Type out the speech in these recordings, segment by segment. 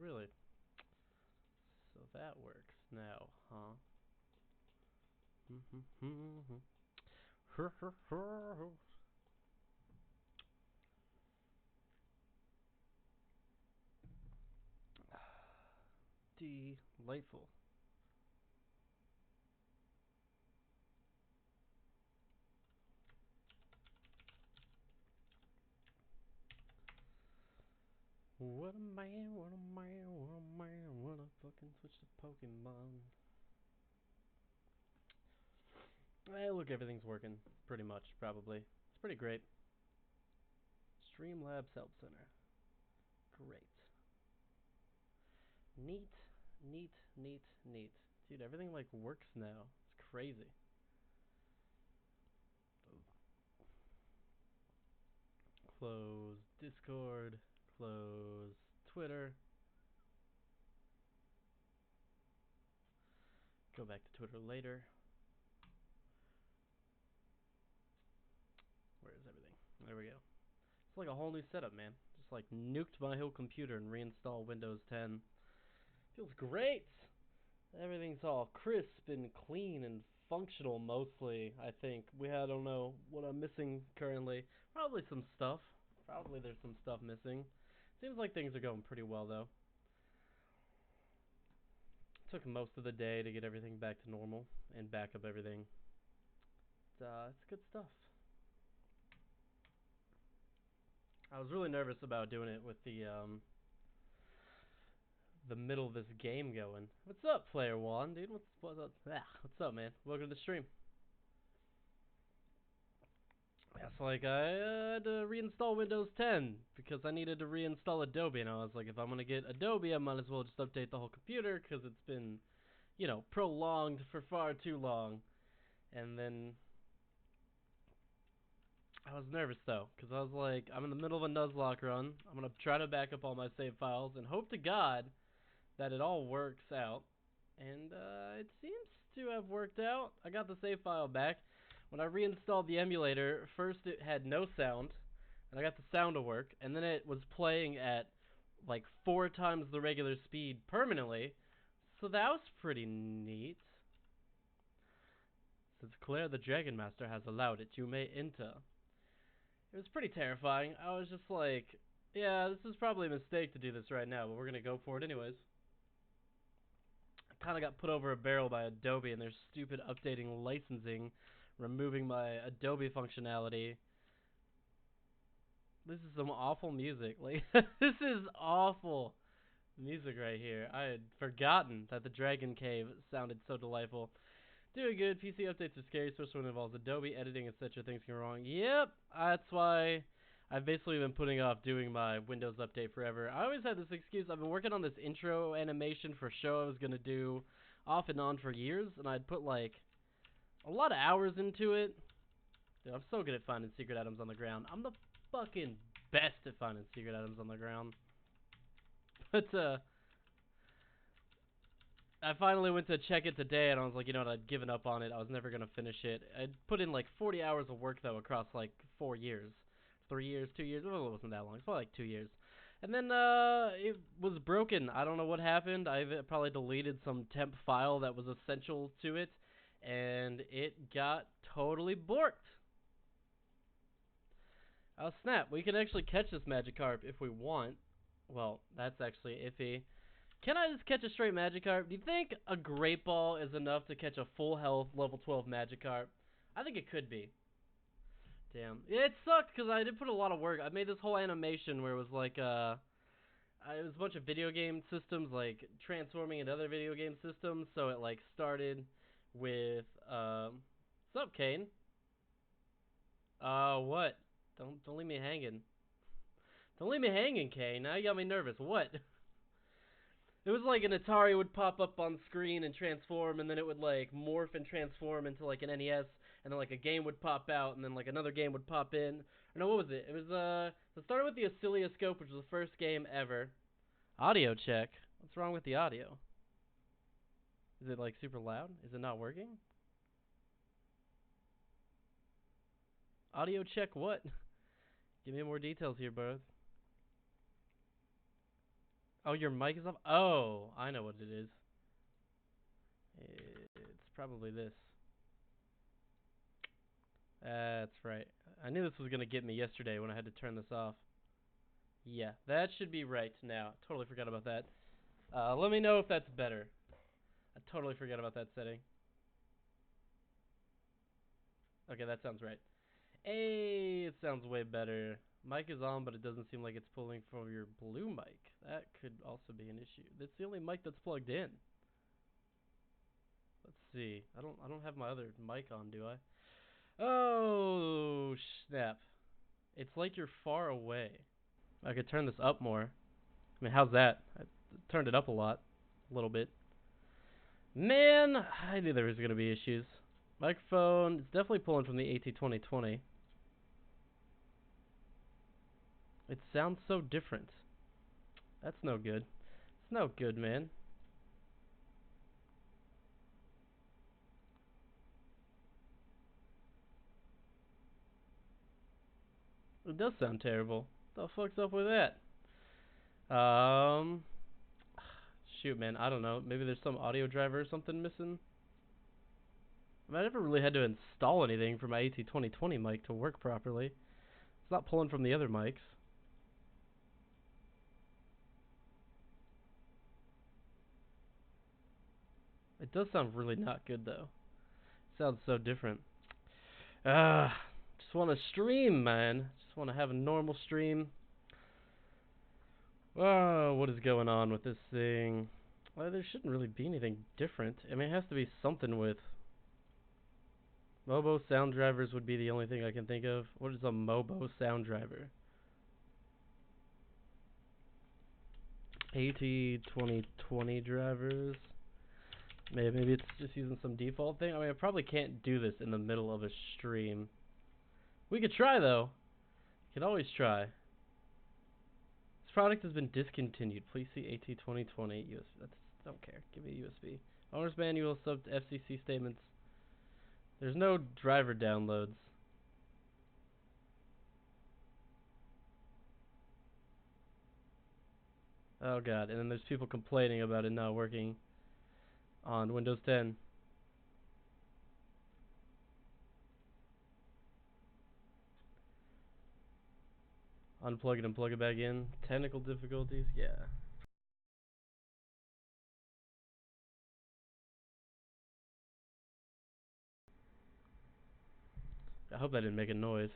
Really? So that works now, huh? Delightful. What a man, what a man, what a man, what a fucking switch to Pokemon. Hey, look, everything's working, pretty much, probably. It's pretty great. Streamlabs Help Center. Great. Neat, neat, neat, neat. Dude, everything, like, works now. It's crazy. Close Discord. Close Twitter. Go back to Twitter later. Where is everything? There we go. It's like a whole new setup, man. Just like nuked my whole computer and reinstall Windows 10. Feels great! Everything's all crisp and clean and functional mostly, I think. I don't know what I'm missing currently. Probably some stuff. Probably there's some stuff missing. Seems like things are going pretty well though. Took most of the day to get everything back to normal and back up everything. It's good stuff. I was really nervous about doing it with the middle of this game going. What's up, Player One, dude? What's up? What's up, man? Welcome to the stream. Yeah, so like I had to reinstall Windows 10 because I needed to reinstall Adobe, and I was like, if I'm gonna get Adobe, I might as well just update the whole computer because it's been, you know, prolonged for far too long. And then I was nervous though because I was like, I'm in the middle of a Nuzlocke run. I'm gonna try to back up all my save files and hope to God that it all works out. And it seems to have worked out. I got the save file back. When I reinstalled the emulator, first it had no sound, and I got the sound to work, and then it was playing at like 4 times the regular speed permanently. So that was pretty neat. Since Claire the Dragon Master has allowed it, you may enter. It was pretty terrifying. I was just like, yeah, this is probably a mistake to do this right now, but we're gonna go for it anyways. I kind of got put over a barrel by Adobe and their stupid updating licensing, removing my Adobe functionality. This is some awful music. Like, this is awful music right here. I had forgotten that the Dragon Cave sounded so delightful. Doing good. PC updates are scary, especially when it involves Adobe editing, etc. Things can go wrong. Yep, that's why I've basically been putting off doing my Windows update forever. I always had this excuse. I've been working on this intro animation for a show I was going to do off and on for years, and I'd put like a lot of hours into it. Dude, I'm so good at finding secret items on the ground. I'm the fucking best at finding secret items on the ground. But I finally went to check it today, and I was like, you know what, I'd given up on it. I was never going to finish it. I'd put in like 40 hours of work, though, across like 4 years. 3 years, 2 years. Well, it wasn't that long. It's probably like 2 years. And then it was broken. I don't know what happened. I probably deleted some temp file that was essential to it, and it got totally borked. Oh, snap. We can actually catch this Magikarp if we want. Well, that's actually iffy. Can I just catch a straight Magikarp? Do you think a Great Ball is enough to catch a full health level 12 Magikarp? I think it could be. Damn. Yeah, it sucked because I did put a lot of work. I made this whole animation where it was like, it was a bunch of video game systems, like, transforming into other video game systems. So it, like, started with, what's up, Kane? What? Don't leave me hanging. Don't leave me hanging, Kane. Now you got me nervous. What? It was like an Atari would pop up on screen and transform, and then it would like morph and transform into like an NES, and then like a game would pop out, and then like another game would pop in. Or no, what was it? It was it started with the oscilloscope, which was the first game ever. Audio check. What's wrong with the audio? Is it like super loud? Is it not working? Audio check what? Give me more details here, bros. Oh, your mic is off? Oh, I know what it is. It's probably this. That's right. I knew this was going to get me yesterday when I had to turn this off. Yeah, that should be right now. Totally forgot about that. Let me know if that's better. I totally forgot about that setting. Okay, that sounds right. Hey, it sounds way better. Mic is on, but it doesn't seem like it's pulling from your blue mic. That could also be an issue. That's the only mic that's plugged in. Let's see. I don't have my other mic on, do I? Oh, snap. It's like you're far away. I could turn this up more. I mean, how's that? I turned it up a lot. A little bit. Man, I knew there was going to be issues. Microphone, it's definitely pulling from the AT2020. It sounds so different. That's no good. It's no good, man. It does sound terrible. What the fuck's up with that? Um, shoot, man, I don't know. Maybe there's some audio driver or something missing. I mean, I never really had to install anything for my AT2020 mic to work properly. It's not pulling from the other mics. It does sound really not good, though. It sounds so different. Just want to stream, man. Just want to have a normal stream. Oh, what is going on with this thing? Well, there shouldn't really be anything different. I mean, it has to be something with... Mobo sound drivers would be the only thing I can think of. What is a Mobo sound driver? AT2020 drivers. Maybe it's just using some default thing. I mean, I probably can't do this in the middle of a stream. We could try, though. Could always try. This product has been discontinued. Please see AT2020 USB. Don't care. Give me a USB. Owner's manual, sub FCC statements. There's no driver downloads. Oh god, and then there's people complaining about it not working on Windows 10. Unplug it and plug it back in. Technical difficulties, yeah. I hope that didn't make a noise.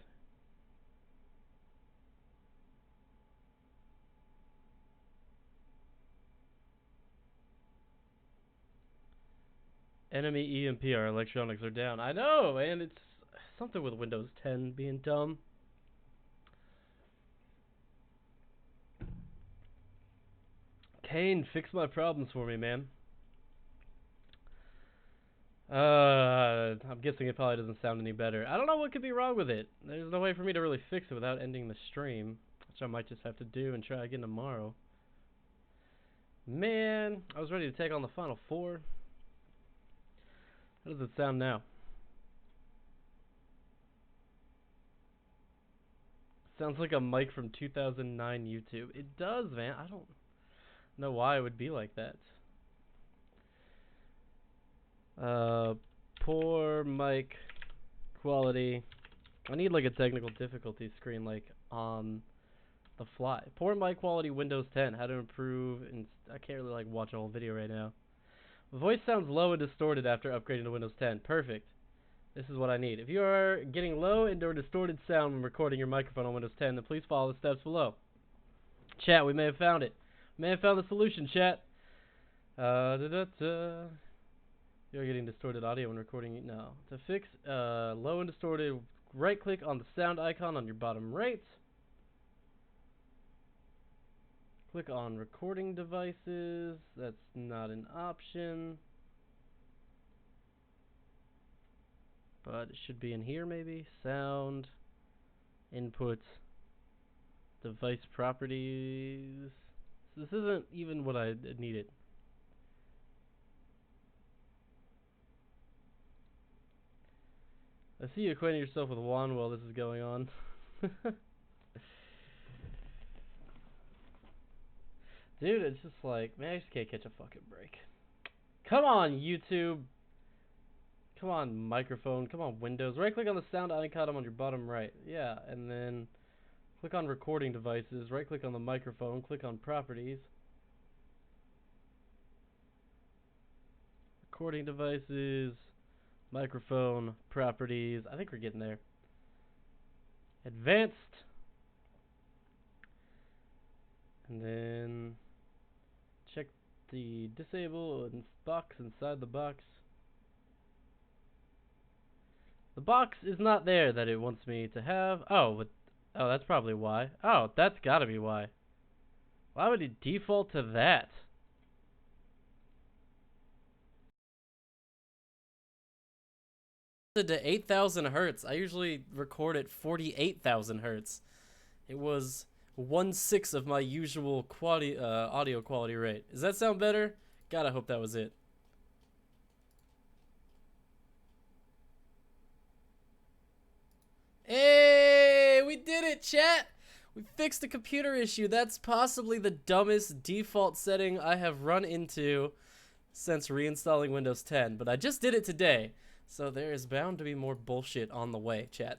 Enemy EMP, our electronics are down. I know, man, it's something with Windows 10 being dumb. Kane, fix my problems for me, man. I'm guessing it probably doesn't sound any better. I don't know what could be wrong with it. There's no way for me to really fix it without ending the stream, which I might just have to do and try again tomorrow. Man, I was ready to take on the Final Four. How does it sound now? Sounds like a mic from 2009 YouTube. It does, man. I don't know why it would be like that. Uh, poor mic quality. I need like a technical difficulty screen like on the fly. Poor mic quality Windows 10. How to improve, and I can't really like watch a whole video right now. Voice sounds low and distorted after upgrading to Windows 10. Perfect. This is what I need. If you are getting low and or distorted sound when recording your microphone on Windows 10, then please follow the steps below. Chat, we may have found it. We may have found the solution, chat. You're getting distorted audio when recording. No. To fix low and distorted, right click on the sound icon on your bottom right. Click on recording devices. That's not an option. But it should be in here maybe. Sound, input, device properties. This isn't even what I needed. I see you acquainting yourself with WAN while this is going on. Dude, it's just like, man, I just can't catch a fucking break. Come on, YouTube. Come on, microphone. Come on, Windows. Right click on the sound icon on your bottom right. Yeah, and then click on recording devices. Right click on the microphone. Click on properties. Recording devices. Microphone. Properties. I think we're getting there. Advanced. And then check the disable box inside the box. The box is not there that it wants me to have. Oh, that's probably why. Oh, that's gotta be why. Why would it default to that? To 8,000 hertz. I usually record at 48,000 hertz. It was 1/6 of my usual quality, audio quality rate. Does that sound better? God, I hope that was it. Hey, we did it, chat! We fixed a computer issue. That's possibly the dumbest default setting I have run into since reinstalling Windows 10, but I just did it today, so there is bound to be more bullshit on the way, chat.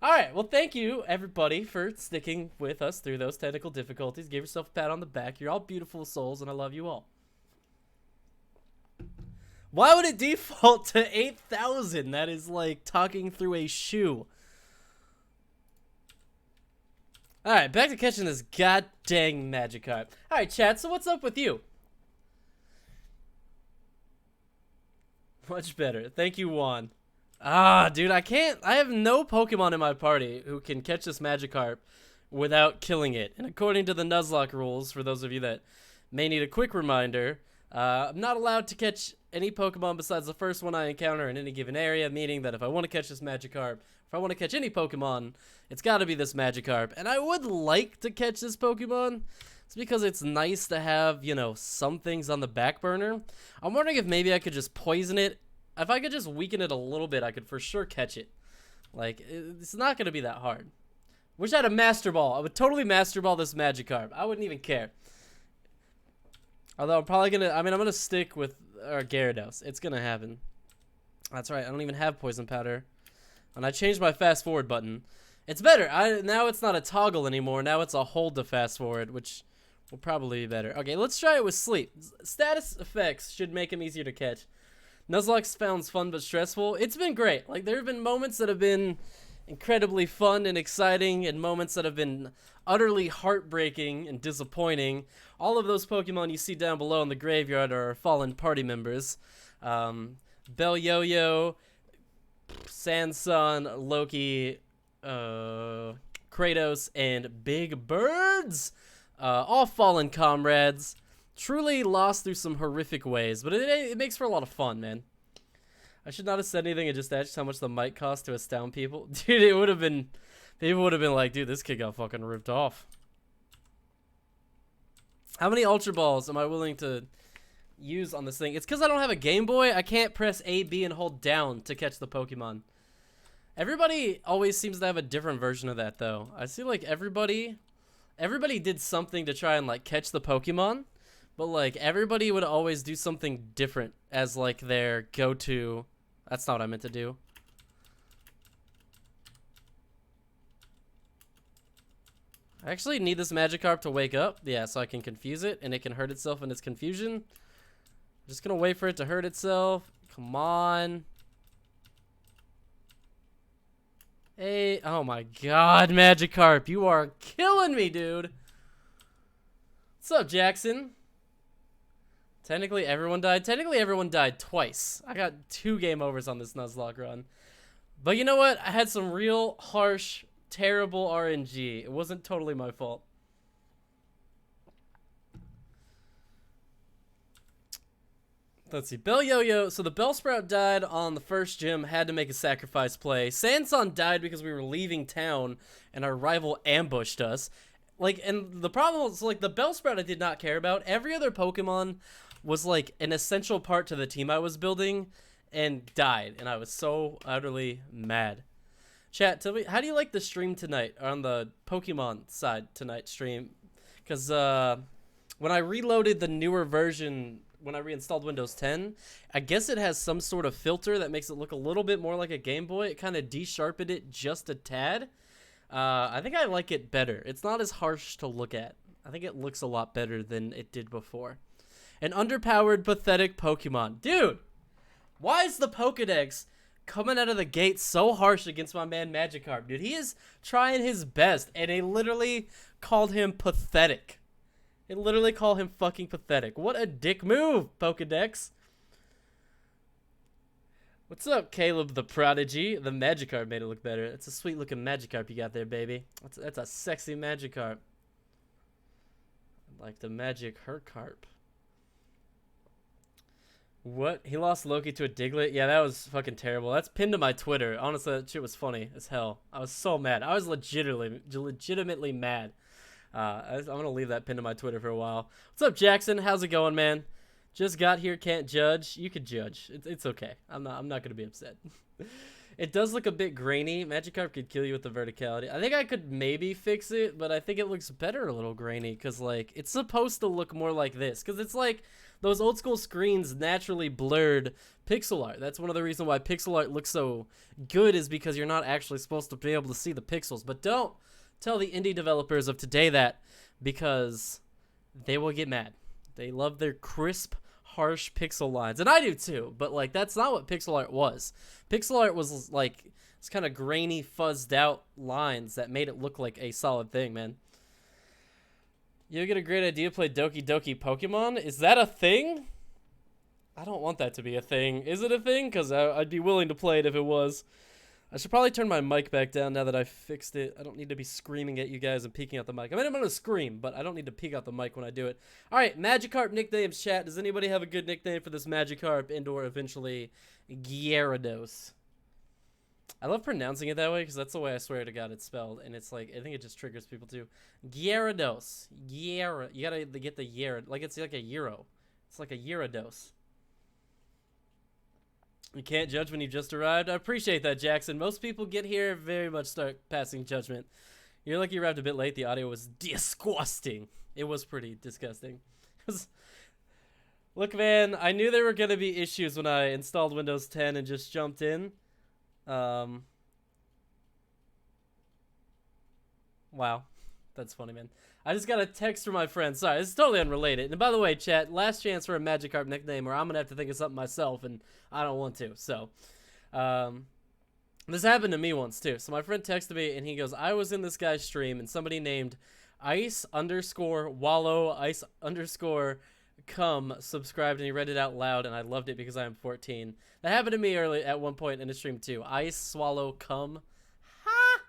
Alright, well, thank you, everybody, for sticking with us through those technical difficulties. Give yourself a pat on the back. You're all beautiful souls, and I love you all. Why would it default to 8,000? That is like talking through a shoe. Alright, back to catching this goddamn Magikarp. Alright, chat, so what's up with you? Much better. Thank you, Juan. Ah, dude, I have no Pokemon in my party who can catch this Magikarp without killing it. And according to the Nuzlocke rules, for those of you that may need a quick reminder, I'm not allowed to catch any Pokemon besides the first one I encounter in any given area, meaning that if I want to catch this Magikarp, if I want to catch any Pokemon, it's got to be this Magikarp. And I would like to catch this Pokemon. It's because it's nice to have, you know, some things on the back burner. I'm wondering if maybe I could just poison it. If I could just weaken it a little bit, I could for sure catch it. Like, it's not going to be that hard. Wish I had a Master Ball. I would totally Master Ball this Magikarp. I wouldn't even care. Although I'm probably going to, I'm going to stick with Gyarados. It's going to happen. That's right. I don't even have Poison Powder. And I changed my fast forward button. It's better. Now it's not a toggle anymore. Now it's a hold to fast forward, which will probably be better. Okay, let's try it with Sleep. Status effects should make him easier to catch. Nuzlocke sounds fun but stressful. It's been great. Like, there have been moments that have been incredibly fun and exciting, and moments that have been utterly heartbreaking and disappointing. All of those Pokemon you see down below in the graveyard are fallen party members. Bellyoyo, Sanson, Loki, Kratos, and Big Birds. All fallen comrades. Truly lost through some horrific ways, but it makes for a lot of fun, man. I should not have said anything and just asked how much the mic cost to astound people. Dude, it would have been... People would have been like, dude, this kid got fucking ripped off. How many Ultra Balls am I willing to use on this thing? It's because I don't have a Game Boy. I can't press A, B, and hold down to catch the Pokemon. Everybody always seems to have a different version of that, though. I see, like, everybody did something to try and, like, catch the Pokemon. But, like, everybody would always do something different as, like, their go-to. That's not what I meant to do. I actually need this Magikarp to wake up. Yeah, so I can confuse it, and it can hurt itself in its confusion. I'm just gonna wait for it to hurt itself. Come on. Hey, oh my god, Magikarp. You are killing me, dude. What's up, Jackson? Technically, everyone died. Technically, everyone died twice. I got 2 game overs on this Nuzlocke run. But you know what? I had some real harsh, terrible RNG. It wasn't totally my fault. Let's see. Bellyoyo. So the Bellsprout died on the first gym. Had to make a sacrifice play. Sanson died because we were leaving town and our rival ambushed us. Like, and the problem was, like, the Bellsprout I did not care about. Every other Pokemon was like an essential part to the team I was building and died, and I was so utterly mad. Chat, tell me, how do you like the stream tonight on the Pokemon side tonight stream? Because when I reloaded the newer version, when I reinstalled Windows 10, I guess it has some sort of filter that makes it look a little bit more like a Game Boy. It kind of de-sharpened it just a tad. I think I like it better. It's not as harsh to look at. I think it looks a lot better than it did before. An underpowered, pathetic Pokemon. Dude, why is the Pokedex coming out of the gate so harsh against my man Magikarp? Dude, he is trying his best, and they literally called him pathetic. They literally call him fucking pathetic. What a dick move, Pokedex. What's up, Caleb the Prodigy? The Magikarp made it look better. It's a sweet looking Magikarp you got there, baby. That's a sexy Magikarp. Like the Magic Hercarp. What? He lost Loki to a Diglett? Yeah, that was fucking terrible. That's pinned to my Twitter. Honestly, that shit was funny as hell. I was so mad. I was legitimately mad. I'm gonna leave that pinned to my Twitter for a while. What's up, Jackson? How's it going, man? Just got here, can't judge. You could judge. It's okay. I'm not gonna be upset. It does look a bit grainy. Magikarp could kill you with the verticality. I think I could maybe fix it, but I think it looks better a little grainy because like it's supposed to look more like this because it's like those old school screens naturally blurred pixel art. That's one of the reasons why pixel art looks so good is because you're not actually supposed to be able to see the pixels. But don't tell the indie developers of today that because they will get mad. They love their crisp, harsh pixel lines, and I do too, but like that's not what pixel art was. Pixel art was like it's kind of grainy, fuzzed out lines that made it look like a solid thing, man. You get a great idea, play Doki Doki Pokemon. Is that a thing? I don't want that to be a thing. Is it a thing? Because I'd be willing to play it if it was. I should probably turn my mic back down now that I fixed it. I don't need to be screaming at you guys and peeking out the mic. I mean, I'm going to scream, but I don't need to peek out the mic when I do it. All right, Magikarp nicknames, chat. Does anybody have a good nickname for this Magikarp and or eventually Gyarados? I love pronouncing it that way because that's the way I swear to God it's spelled. And it's like, I think it just triggers people too. Gyarados. You got to get the Gyarados. Like it's like a Euro. It's like a Gyarados. You can't judge when you just arrived. I appreciate that, Jackson. Most people get here very much start passing judgment. You're lucky you arrived a bit late. The audio was disgusting. It was pretty disgusting. Look, man, I knew there were going to be issues when I installed Windows 10 and just jumped in. Wow. That's funny, man. I just got a text from my friend. Sorry, this is totally unrelated. And by the way, chat, last chance for a Magikarp nickname or I'm going to have to think of something myself, and I don't want to. So, this happened to me once, too. So my friend texted me, and he goes, I was in this guy's stream, and somebody named ice_wallow ice_cum subscribed, and he read it out loud, and I loved it because I am 14. That happened to me early at one point in the stream, too. Ice, swallow, cum. Ha!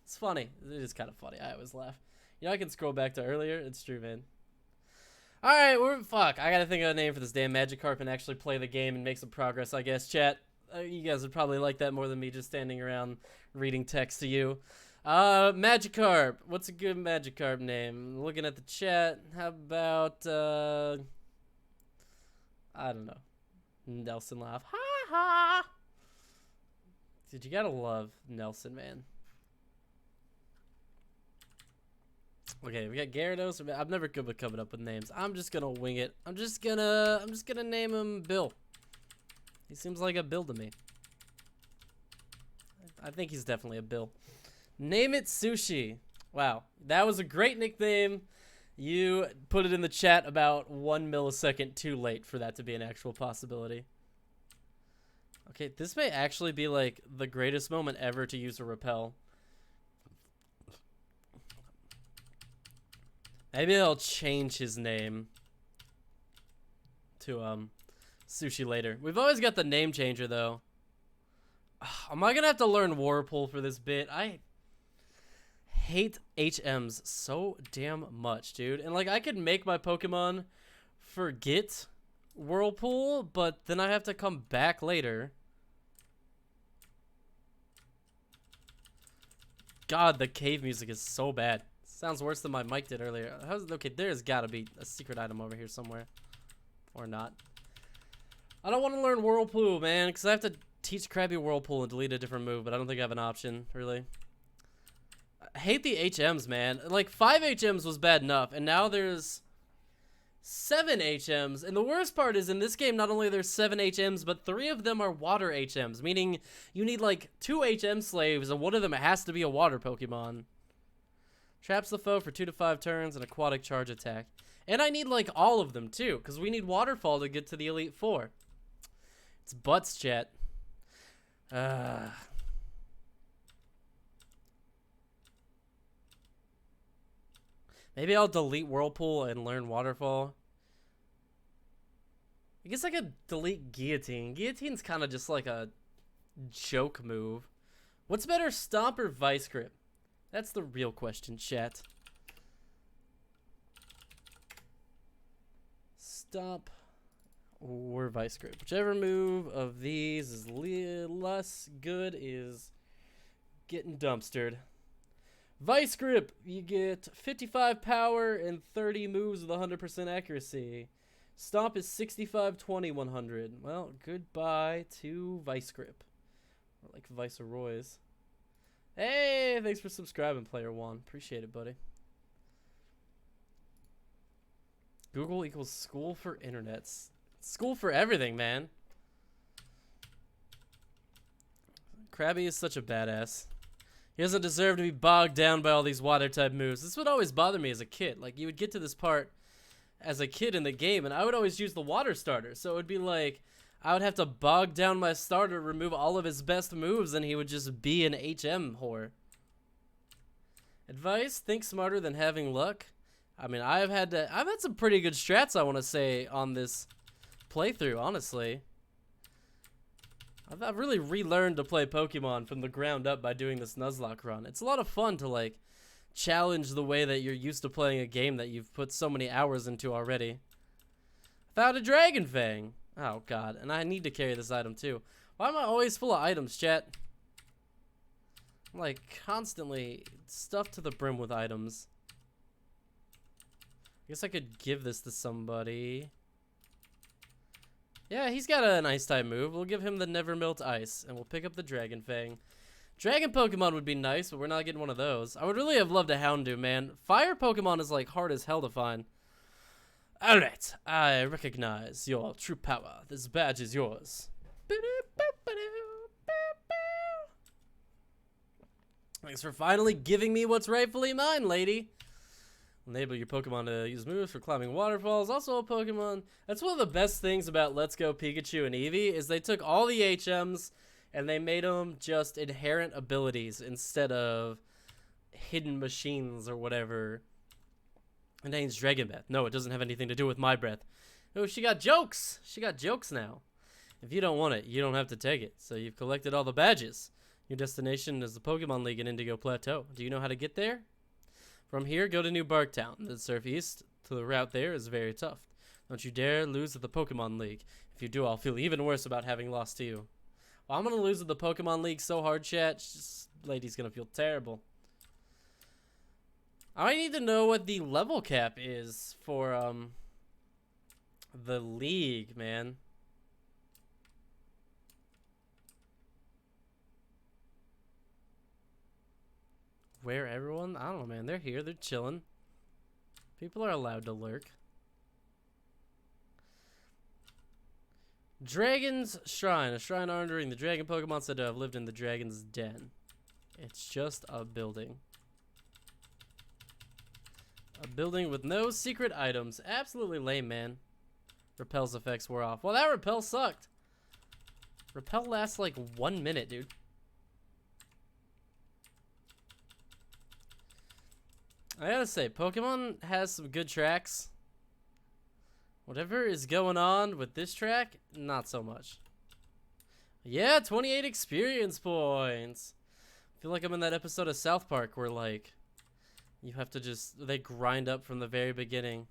It's funny. It is kind of funny. I always laugh. You know, I can scroll back to earlier. It's true, man. Alright, fuck. I gotta think of a name for this damn Magikarp and actually play the game and make some progress, I guess. Chat, you guys would probably like that more than me just standing around reading text to you. Magikarp. What's a good Magikarp name? Looking at the chat. How about, I don't know. Nelson laugh. Ha ha! Dude, you gotta love Nelson, man. Okay, we got Gyarados. I'm never good with coming up with names. I'm just gonna wing it. I'm just gonna name him Bill. He seems like a Bill to me. I think he's definitely a Bill. Name it Sushi. Wow, that was a great nickname. You put it in the chat about 1 millisecond too late for that to be an actual possibility. Okay, this may actually be like the greatest moment ever to use a repel. Maybe I'll change his name to Sushi later. We've always got the name changer though. Am I gonna have to learn Whirlpool for this bit? I hate HMs so damn much, dude. And like I could make my Pokemon forget Whirlpool, but then I have to come back later. God, the cave music is so bad. Sounds worse than my mic did earlier. Okay, there's gotta be a secret item over here somewhere. Or not. I don't want to learn Whirlpool, man, because I have to teach Krabby Whirlpool and delete a different move, but I don't think I have an option, really. I hate the HMs, man. Like, 5 HMs was bad enough, and now there's 7 HMs, and the worst part is in this game not only there's 7 HMs, but 3 of them are water HMs, meaning you need like 2 HM slaves, and one of them has to be a water Pokemon. Traps the foe for 2 to 5 turns, and aquatic charge attack. And I need like all of them too, because we need Waterfall to get to the Elite Four. It's butts, chat. Maybe I'll delete Whirlpool and learn Waterfall. I guess I could delete Guillotine. Guillotine's kind of just like a joke move. What's better, Stomp or Vice Grip? That's the real question, chat. Stomp or Vice Grip. Whichever move of these is less good is getting dumpstered. Vice Grip, you get 55 power and 30 moves with 100% accuracy. Stomp is 65, 20, 100. Well, goodbye to Vice Grip. Or like Viceroys. Hey, thanks for subscribing, Player One. Appreciate it, buddy. Google equals school for internets. School for everything, man. Krabby is such a badass. He doesn't deserve to be bogged down by all these water type moves. This would always bother me as a kid. Like, you would get to this part as a kid in the game, and I would always use the water starter. So it would be like, I would have to bog down my starter, remove all of his best moves, and he would just be an HM whore. Advice, think smarter than having luck. I mean, I've had some pretty good strats, I want to say, on this playthrough, honestly. I've really relearned to play Pokemon from the ground up by doing this Nuzlocke run. It's a lot of fun to, like, challenge the way that you're used to playing a game that you've put so many hours into already. Found a Dragon Fang. Oh, God. And I need to carry this item, too. Why am I always full of items, chat? I'm, like, constantly stuffed to the brim with items. I guess I could give this to somebody. Yeah, he's got an Ice-type move. We'll give him the Never Melt Ice, and we'll pick up the Dragon Fang. Dragon Pokemon would be nice, but we're not getting one of those. I would really have loved a Houndoom, man. Fire Pokemon is, like, hard as hell to find. Alright, I recognize your true power. This badge is yours. Thanks for finally giving me what's rightfully mine, lady. Enable your Pokemon to use moves for climbing waterfalls. Also a Pokemon. That's one of the best things about Let's Go Pikachu and Eevee is they took all the HMs and they made them just inherent abilities instead of hidden machines or whatever. Her name's Dragon Breath. No, it doesn't have anything to do with my breath. Oh, she got jokes. She got jokes now. If you don't want it, you don't have to take it. So you've collected all the badges. Your destination is the Pokemon League in Indigo Plateau. Do you know how to get there? From here, go to New Barktown. Then surf east to the route there is very tough. Don't you dare lose at the Pokemon League. If you do, I'll feel even worse about having lost to you. Well, I'm going to lose at the Pokemon League so hard, chat. This lady's going to feel terrible. I need to know what the level cap is for the league, man. Where everyone? I don't know, man. They're here. They're chilling. People are allowed to lurk. Dragon's Shrine. A shrine honoring the dragon Pokemon said to have lived in the dragon's den. It's just a building. A building with no secret items. Absolutely lame, man. Repel's effects wore off. Well, that Repel sucked. Repel lasts like 1 minute, dude. I gotta say, Pokemon has some good tracks. Whatever is going on with this track, not so much. Yeah, 28 experience points. I feel like I'm in that episode of South Park where, like, you have to they grind up from the very beginning.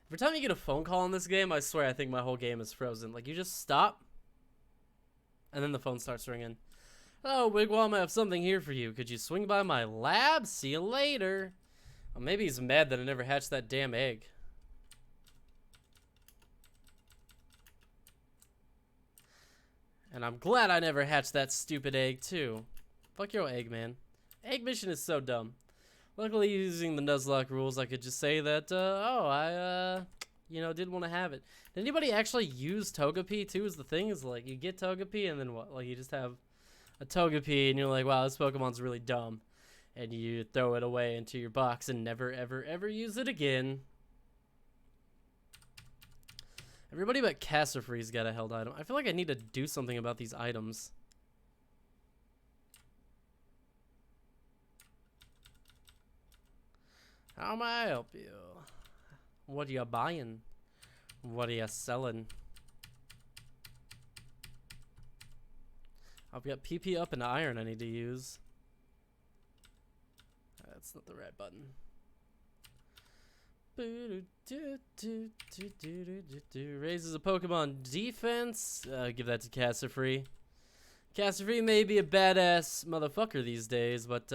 Every time you get a phone call in this game, I swear I think my whole game is frozen. Like, you just stop, and then the phone starts ringing. Oh, Wigwam, I have something here for you. Could you swing by my lab? See you later. Well, maybe he's mad that I never hatched that damn egg. And I'm glad I never hatched that stupid egg, too. Fuck your egg, man. Egg mission is so dumb. Luckily, using the Nuzlocke rules, I could just say that, didn't want to have it. Did anybody actually use Togepi too? Is the thing is like you get Togepi and then what? Like you just have a Togepi and you're like, wow, this Pokemon's really dumb, and you throw it away into your box and never, ever, ever use it again. Everybody but Cassifree's got a held item. I feel like I need to do something about these items. How may I help you? What are you buying? What are you selling? I've got PP up and iron I need to use. That's not the right button. Raises a Pokemon defense. Give that to Cassifree. Cassifree may be a badass motherfucker these days, but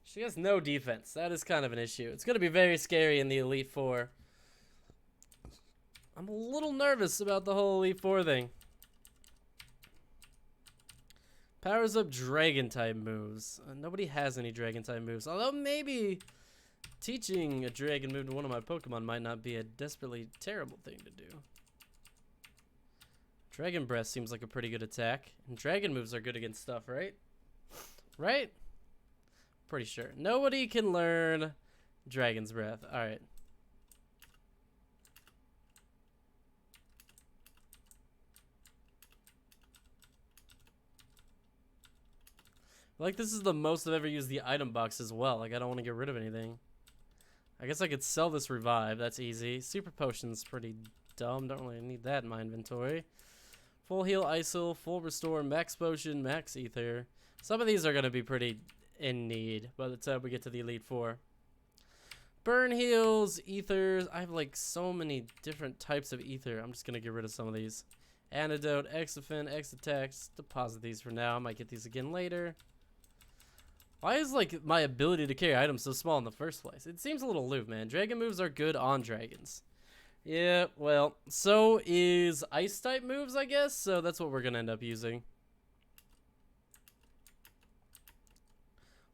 she has no defense. That is kind of an issue. It's going to be very scary in the Elite Four. I'm a little nervous about the whole Elite Four thing. Powers up Dragon type moves. Nobody has any Dragon type moves. Although maybe teaching a Dragon move to one of my Pokemon might not be a desperately terrible thing to do. Dragon Breath seems like a pretty good attack. And Dragon moves are good against stuff, right? Right? Pretty sure. Nobody can learn Dragon's Breath. Alright. Like, this is the most I've ever used the item box as well. Like, I don't want to get rid of anything. I guess I could sell this Revive. That's easy. Super Potion's pretty dumb. Don't really need that in my inventory. Full Heal, Isil, Full Restore, Max Potion, Max Ether. Some of these are going to be pretty in need by the time we get to the Elite Four. Burn Heals, Ethers. I have, like, so many different types of Ether. I'm just going to get rid of some of these. Antidote, X-Offend, X-Attacks. Deposit these for now. I might get these again later. Why is, like, my ability to carry items so small in the first place? It seems a little aloof, man. Dragon moves are good on dragons. Yeah, well, so is Ice-type moves, I guess. So that's what we're going to end up using.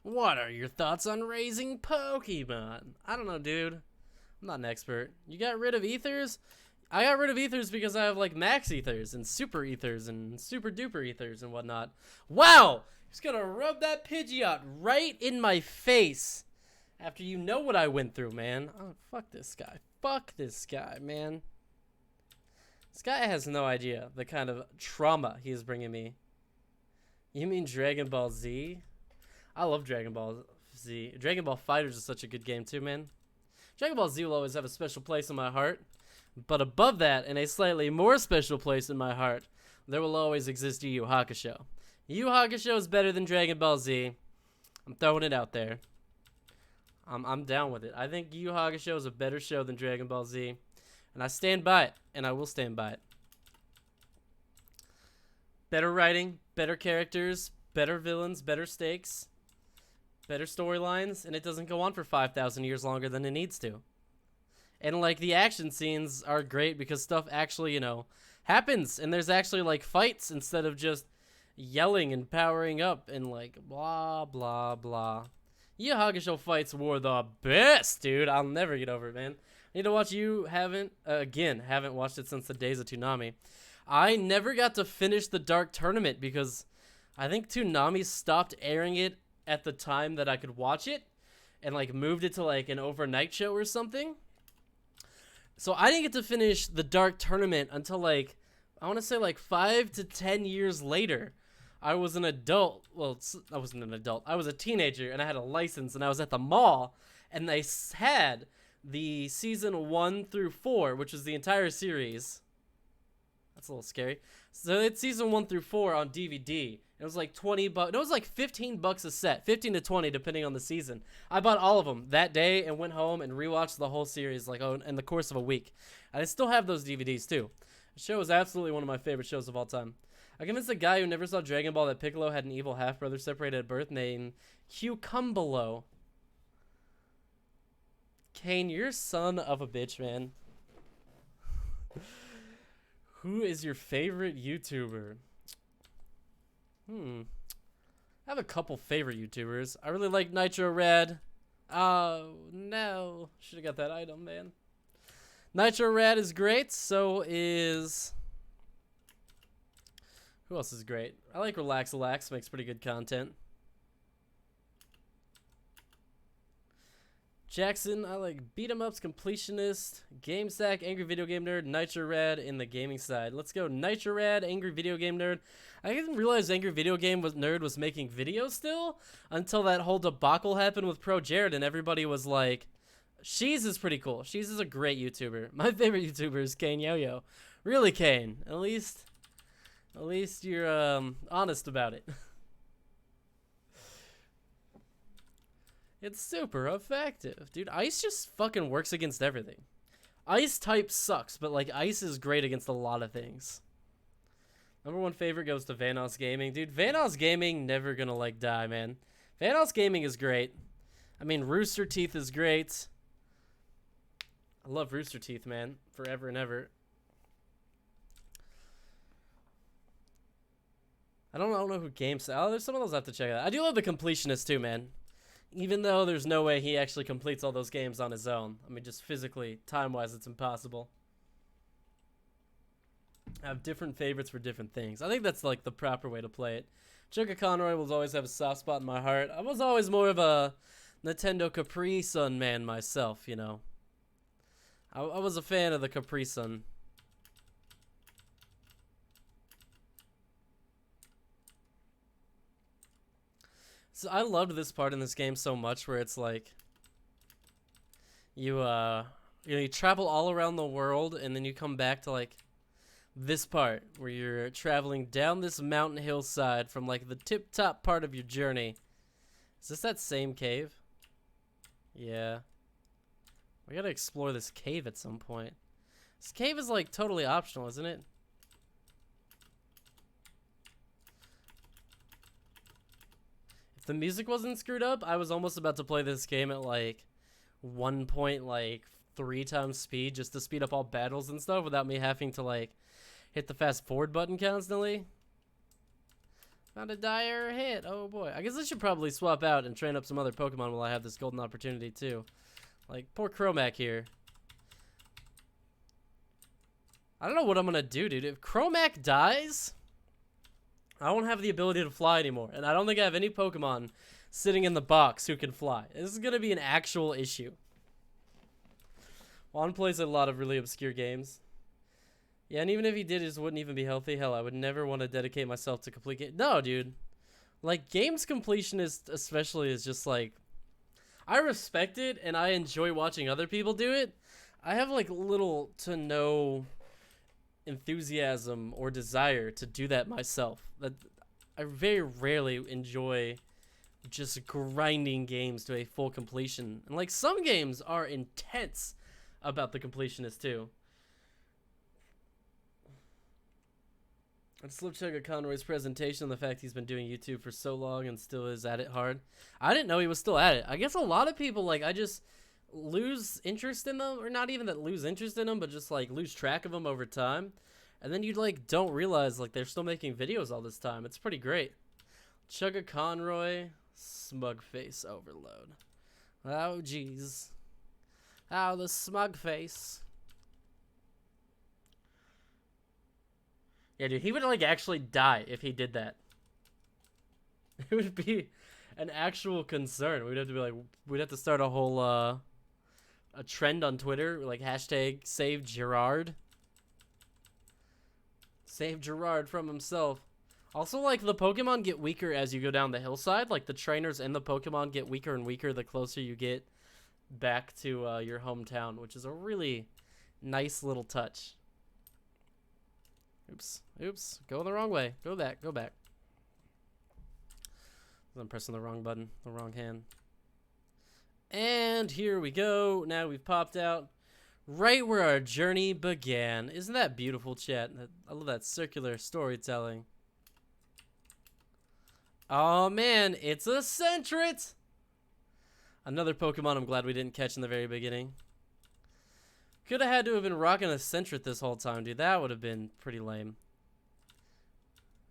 What are your thoughts on raising Pokemon? I don't know, dude. I'm not an expert. You got rid of Ethers? I got rid of Ethers because I have, like, Max Ethers and Super Ethers and Super Duper Ethers and whatnot. Wow! He's gonna rub that Pidgeot right in my face after you know what I went through, man. Oh, fuck this guy. Fuck this guy, man. This guy has no idea the kind of trauma he is bringing me. You mean Dragon Ball Z? I love Dragon Ball Z. Dragon Ball FighterZ is such a good game too, man. Dragon Ball Z will always have a special place in my heart. But above that, in a slightly more special place in my heart, there will always exist Yu Yu Hakusho. Yu Yu Hakusho is better than Dragon Ball Z. I'm throwing it out there. I'm down with it. I think Yu Yu Hakusho is a better show than Dragon Ball Z. And I stand by it. And I will stand by it. Better writing, better characters, better villains, better stakes, better storylines, and it doesn't go on for 5,000 years longer than it needs to. And, like, the action scenes are great because stuff actually, you know, happens. And there's actually, like, fights instead of just yelling and powering up and, like, blah, blah, blah. Yu Yu Hakusho fights were the best, dude. I'll never get over it, man. I need to watch. You haven't watched it since the days of Toonami. I never got to finish the Dark Tournament because I think Toonami stopped airing it at the time that I could watch it and, like, moved it to, like, an overnight show or something. So I didn't get to finish the Dark Tournament until, like, I want to say, like, 5 to 10 years later. I was an adult. Well, I wasn't an adult. I was a teenager, and I had a license, and I was at the mall, and they had the season 1 through 4, which was the entire series. That's a little scary. So it's season 1 through 4 on DVD. It was like $20. No, it was like $15 a set, 15 to 20 depending on the season. I bought all of them that day and went home and rewatched the whole series like in the course of a week. And I still have those DVDs too. The show is absolutely one of my favorite shows of all time. I convinced a guy who never saw Dragon Ball that Piccolo had an evil half brother separated at birth named Cucumbolo. Kane, you're son of a bitch, man. Who is your favorite YouTuber? I have a couple favorite YouTubers. I really like Nitro Red. Oh, no. Should have got that item, man. Nitro Red is great. So is... Who else is great? I like Relax. Makes pretty good content. Jackson, I like Beat 'em Ups, Completionist, Game Sack, Angry Video Game Nerd, Nitro Rad in the gaming side. Let's go Nitro Rad, Angry Video Game Nerd. I didn't realize Angry Video Game Nerd was making videos still until that whole debacle happened with Pro Jared and everybody was like, Sheez is pretty cool. Sheez is a great YouTuber. My favorite YouTuber is Kane Yo-Yo. Really, Kane. At least you're honest about it. It's super effective. Dude, Ice just fucking works against everything. Ice type sucks, but like Ice is great against a lot of things. Number one favorite goes to Vanoss Gaming. Dude, Vanoss Gaming never gonna like die, man. Vanoss Gaming is great. I mean, Rooster Teeth is great. I love Rooster Teeth, man. Forever and ever. I don't know who games. Oh, there's some of those I have to check out. I do love the Completionist too, man. Even though there's no way he actually completes all those games on his own. I mean, just physically, time-wise, it's impossible. I have different favorites for different things. I think that's like the proper way to play it. Chugga Conroy will always have a soft spot in my heart. I was always more of a Nintendo Capri Sun man myself, you know. I was a fan of the Capri Sun. So I loved this part in this game so much where it's like you travel all around the world and then you come back to like this part where you're traveling down this mountain hillside from like the tip top part of your journey. Is this that same cave? Yeah. We gotta explore this cave at some point. This cave is like totally optional, isn't it? The music wasn't screwed up, I was almost about to play this game at like 1.3 times speed just to speed up all battles and stuff without me having to like hit the fast forward button constantly. Found a dire hit. Oh boy. I guess I should probably swap out and train up some other Pokemon while I have this golden opportunity too. Like poor Chromac here. I don't know what I'm gonna do, dude. If Chromac dies, I won't have the ability to fly anymore. And I don't think I have any Pokemon sitting in the box who can fly. This is going to be an actual issue. Juan plays a lot of really obscure games. Yeah, and even if he did, he just wouldn't even be healthy. Hell, I would never want to dedicate myself to complete it. No, dude. Like, games completionist especially is just like... I respect it, and I enjoy watching other people do it. I have, like, little to no enthusiasm or desire to do that myself. That I very rarely enjoy just grinding games to a full completion. And like some games are intense about the completionist too. I just love Chugga Conroy's presentation on the fact he's been doing YouTube for so long and still is at it hard. I didn't know he was still at it. I guess a lot of people, like, I just lose interest in them, or not even that lose interest in them, but just like lose track of them over time, and then you like don't realize like they're still making videos all this time. It's pretty great. Chugga Conroy, smug face overload. Oh jeez, oh the smug face. Yeah, dude, he would like actually die if he did that. It would be an actual concern. We'd have to be like, we'd have to start a whole a trend on Twitter, like hashtag save Gerard. Save Gerard from himself. Also, like, the Pokemon get weaker as you go down the hillside. Like, the trainers and the Pokemon get weaker and weaker the closer you get back to your hometown, which is a really nice little touch. Oops. Oops. Go the wrong way. Go back. Go back. I'm pressing the wrong button. The wrong hand. And here we go. Now we've popped out right where our journey began. Isn't that beautiful, chat? I love that circular storytelling. Oh, man. It's a Sentret! Another Pokemon I'm glad we didn't catch in the very beginning. Could have had to have been rocking a Sentret this whole time, dude. That would have been pretty lame.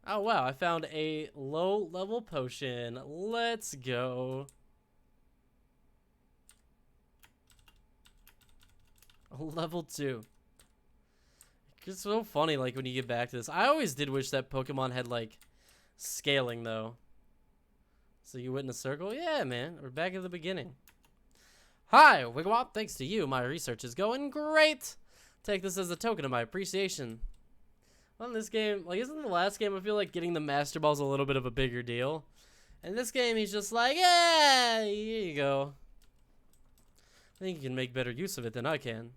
Oh, wow. I found a low-level potion. Let's go. Level 2. It's so funny, like, when you get back to this. I always did wish that Pokemon had, like, scaling, though. So you went in a circle? Yeah, man. We're back at the beginning. Hi, Wigwam. Thanks to you, my research is going great. Take this as a token of my appreciation. Well, in this game, like, isn't the last game, I feel like getting the Master Ball's a little bit of a bigger deal. And this game, he's just like, yeah, here you go. I think you can make better use of it than I can.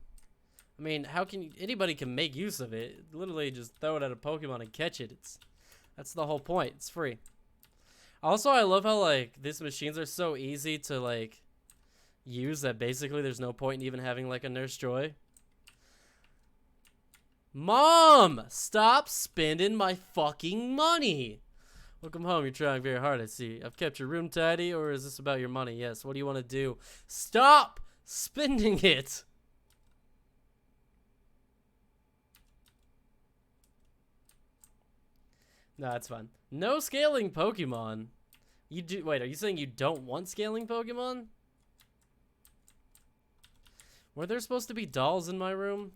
I mean, how can you, anybody can make use of it. Literally just throw it at a Pokemon and catch it. That's the whole point. It's free. Also, I love how, like, these machines are so easy to, like, use that basically there's no point in even having, like, a Nurse Joy. Mom! Stop spending my fucking money! Welcome home. You're trying very hard, I see. I've kept your room tidy, or is this about your money? Yes. What do you want to do? Stop spending it! No, that's fine. No scaling Pokemon. You do. Wait, are you saying you don't want scaling Pokemon? Were there supposed to be dolls in my room?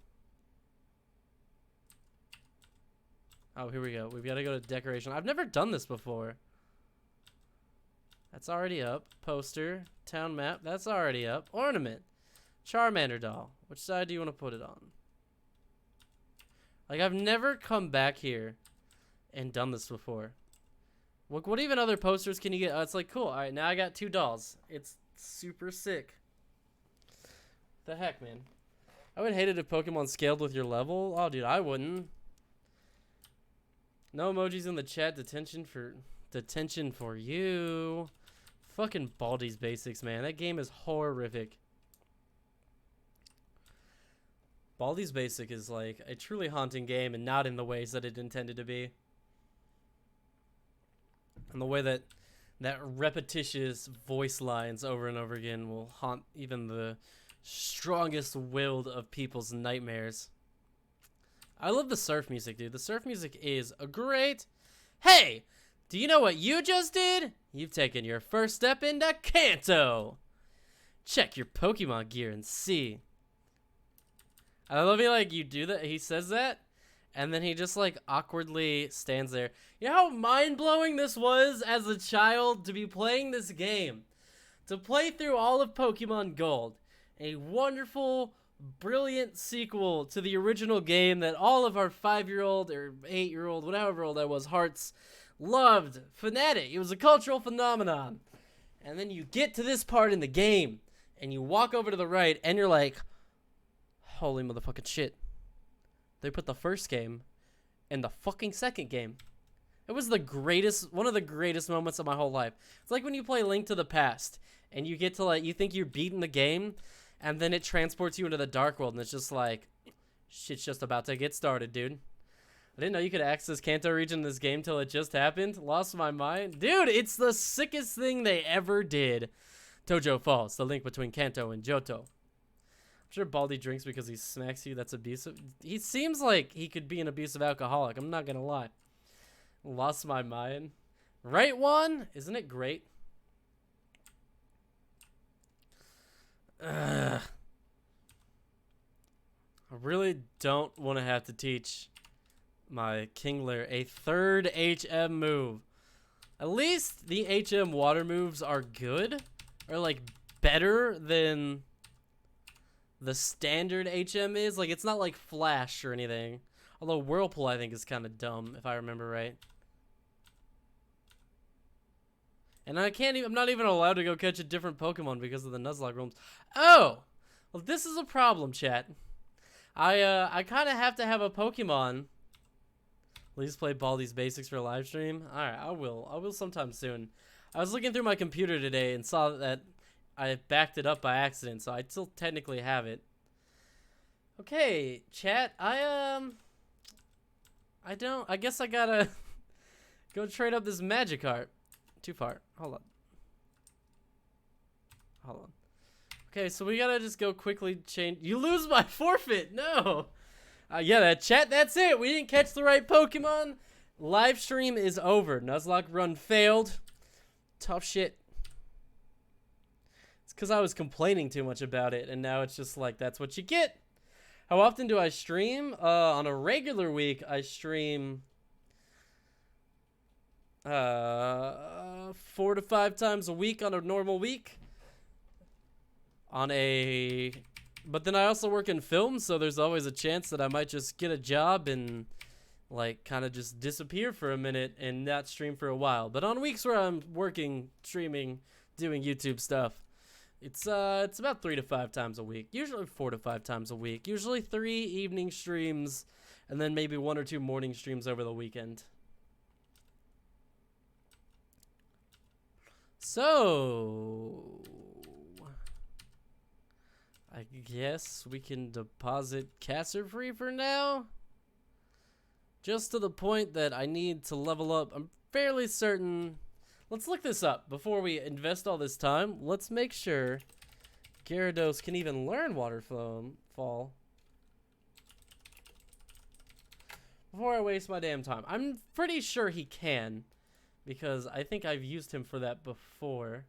Oh, here we go. We've got to go to decoration. I've never done this before. That's already up. Poster. Town map. That's already up. Ornament. Charmander doll. Which side do you want to put it on? Like, I've never come back here and done this before. Look, what even other posters can you get? Oh, it's like, cool. All right, now I got 2 dolls. It's super sick. The heck, man. I would hate it if Pokemon scaled with your level. Oh, dude, I wouldn't. No emojis in the chat. Detention for you. Fucking Baldi's Basics, man. That game is horrific. Baldi's Basic is like a truly haunting game and not in the ways that it intended to be. And the way that repetitious voice lines over and over again will haunt even the strongest willed of people's nightmares. I love the surf music, dude. The surf music is great. Hey, do you know what you just did? You've taken your first step into Kanto. Check your Pokemon gear and see. I love it, like, you do that. He says that, and then he just, like, awkwardly stands there. You know how mind-blowing this was as a child to be playing this game? To play through all of Pokemon Gold. A wonderful, brilliant sequel to the original game that all of our 5-year-old or 8-year-old, whatever old I was, hearts loved. Fanatic. It was a cultural phenomenon. And then you get to this part in the game, and you walk over to the right, and you're like, holy motherfucking shit. They put the first game in the fucking second game. It was the greatest, one of the greatest moments of my whole life. It's like when you play Link to the Past, and you get to, like, you think you're beating the game, and then it transports you into the Dark World, and it's just like, shit's just about to get started, dude. I didn't know you could access Kanto region in this game till it just happened. Lost my mind. Dude, it's the sickest thing they ever did. Tojo Falls, the link between Kanto and Johto. I'm sure Baldi drinks because he smacks you. That's abusive. He seems like he could be an abusive alcoholic. I'm not gonna lie. Lost my mind. Right one? Isn't it great? Ugh. I really don't want to have to teach my Kingler a third HM move. At least the HM water moves are good, or like better than the standard HM is. Like, it's not like Flash or anything. Although Whirlpool I think is kind of dumb if I remember right. And I'm not even allowed to go catch a different Pokemon because of the Nuzlocke rooms. Oh! Well, this is a problem, chat. I kind of have to have a Pokemon. Please play Baldi's Basics for a live stream. Alright, I will sometime soon. I was looking through my computer today and saw that I backed it up by accident, so I still technically have it. Okay, chat, I guess I gotta go trade up this Magikarp. Too far. Hold on. Okay, so we gotta just go quickly change. You lose my forfeit. No. Yeah, that chat. That's it. We didn't catch the right Pokemon. Live stream is over. Nuzlocke run failed. Tough shit. It's because I was complaining too much about it, and now it's just like, that's what you get. How often do I stream? On a regular week, I stream 4 to 5 times a week on a normal week. But then I also work in film, so there's always a chance that I might just get a job and like kind of just disappear for a minute and not stream for a while. But on weeks where I'm working, streaming, doing YouTube stuff, it's about 3 to 5 times a week. Usually 4 to 5 times a week. Usually 3 evening streams and then maybe 1 or 2 morning streams over the weekend. So I guess we can deposit Casser free for now. Just to the point that I need to level up. I'm fairly certain. Let's look this up before we invest all this time. Let's make sure Gyarados can even learn Water Fall. Before I waste my damn time. I'm pretty sure he can, because I think I've used him for that before.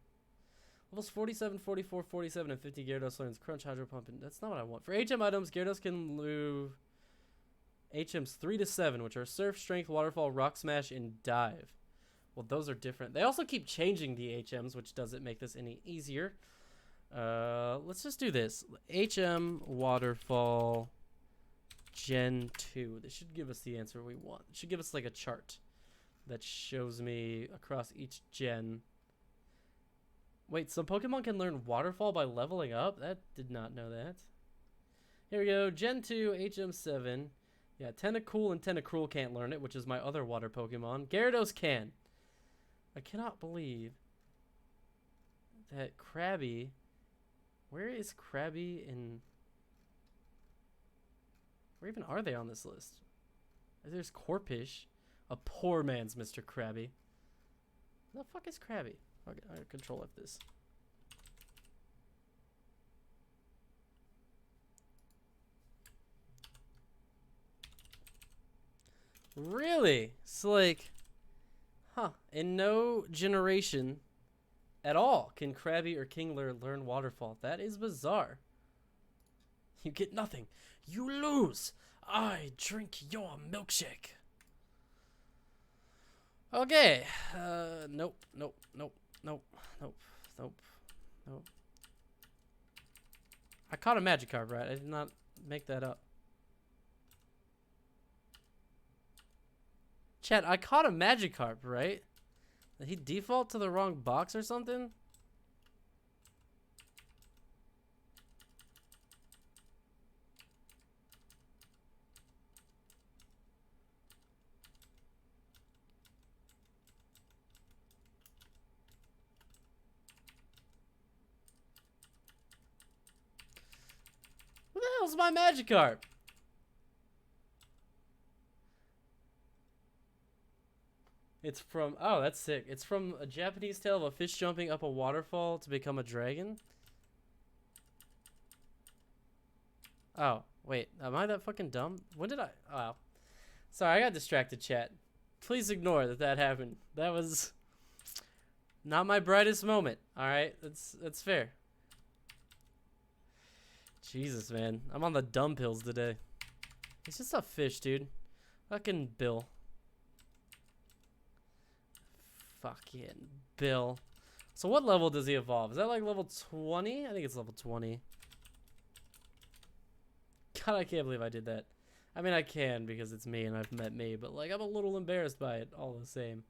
Levels 47, 44, 47, and 50 Gyarados learns Crunch, Hydro Pump, and that's not what I want. For HM items, Gyarados can move HMs 3 to 7, which are Surf, Strength, Waterfall, Rock Smash, and Dive. Well, those are different. They also keep changing the HMs, which doesn't make this any easier. Let's just do this. HM Waterfall Gen 2. This should give us the answer we want. It should give us like a chart that shows me across each gen. Wait, some Pokemon can learn Waterfall by leveling up? That did not know that. Here we go. Gen 2, HM7. Yeah, Tentacool and Tentacruel can't learn it, which is my other water Pokemon. Gyarados can. I cannot believe that Krabby... Where is Krabby in... Where even are they on this list? There's Corpish. A poor man's Mr. Krabby. The fuck is Krabby? Okay, I control F this. Really? It's like, huh? In no generation at all can Krabby or Kingler learn Waterfall. That is bizarre. You get nothing. You lose. I drink your milkshake. Okay. Nope. I caught a Magikarp, right? I did not make that up. Chat, I caught a Magikarp, right? Did he default to the wrong box or something? Who the hell's my Magikarp? It's from, oh, that's sick. It's from a Japanese tale of a fish jumping up a waterfall to become a dragon. Oh, wait, am I that fucking dumb? When did I, oh. Sorry, I got distracted, chat. Please ignore that happened. That was not my brightest moment, alright? That's fair. Jesus, man. I'm on the dumb pills today. It's just a fish, dude. Fucking Bill. Fucking Bill. So what level does he evolve? Is that like level 20? I think it's level 20. God, I can't believe I did that. I mean, I can because it's me and I've met me, but like I'm a little embarrassed by it all the same.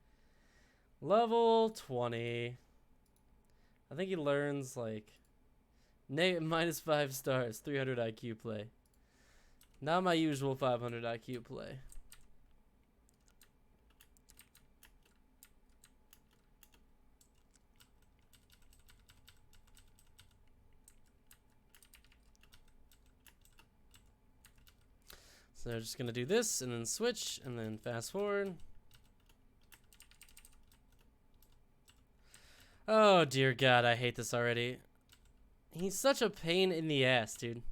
Level 20. I think he learns like minus 5 stars, 300 IQ play. Not my usual 500 IQ play. So they're just going to do this and then switch and then fast forward. Oh, dear God, I hate this already. He's such a pain in the ass, dude.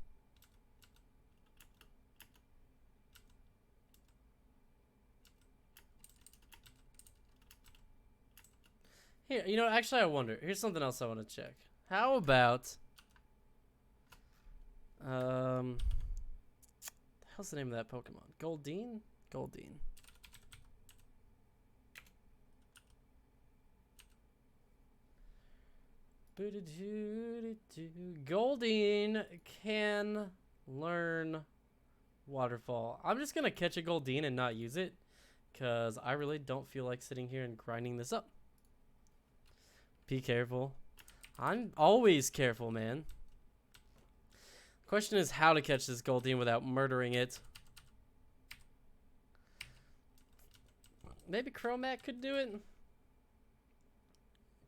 Here, you know, actually I wonder. Here's something else I want to check. How about the hell's the name of that Pokemon? Goldeen? Goldeen. Goldeen can learn Waterfall. I'm just gonna catch a Goldeen and not use it, because I really don't feel like sitting here and grinding this up. Be careful. I'm always careful, man. Question is how to catch this Goldeen without murdering it. Maybe Chromat could do it.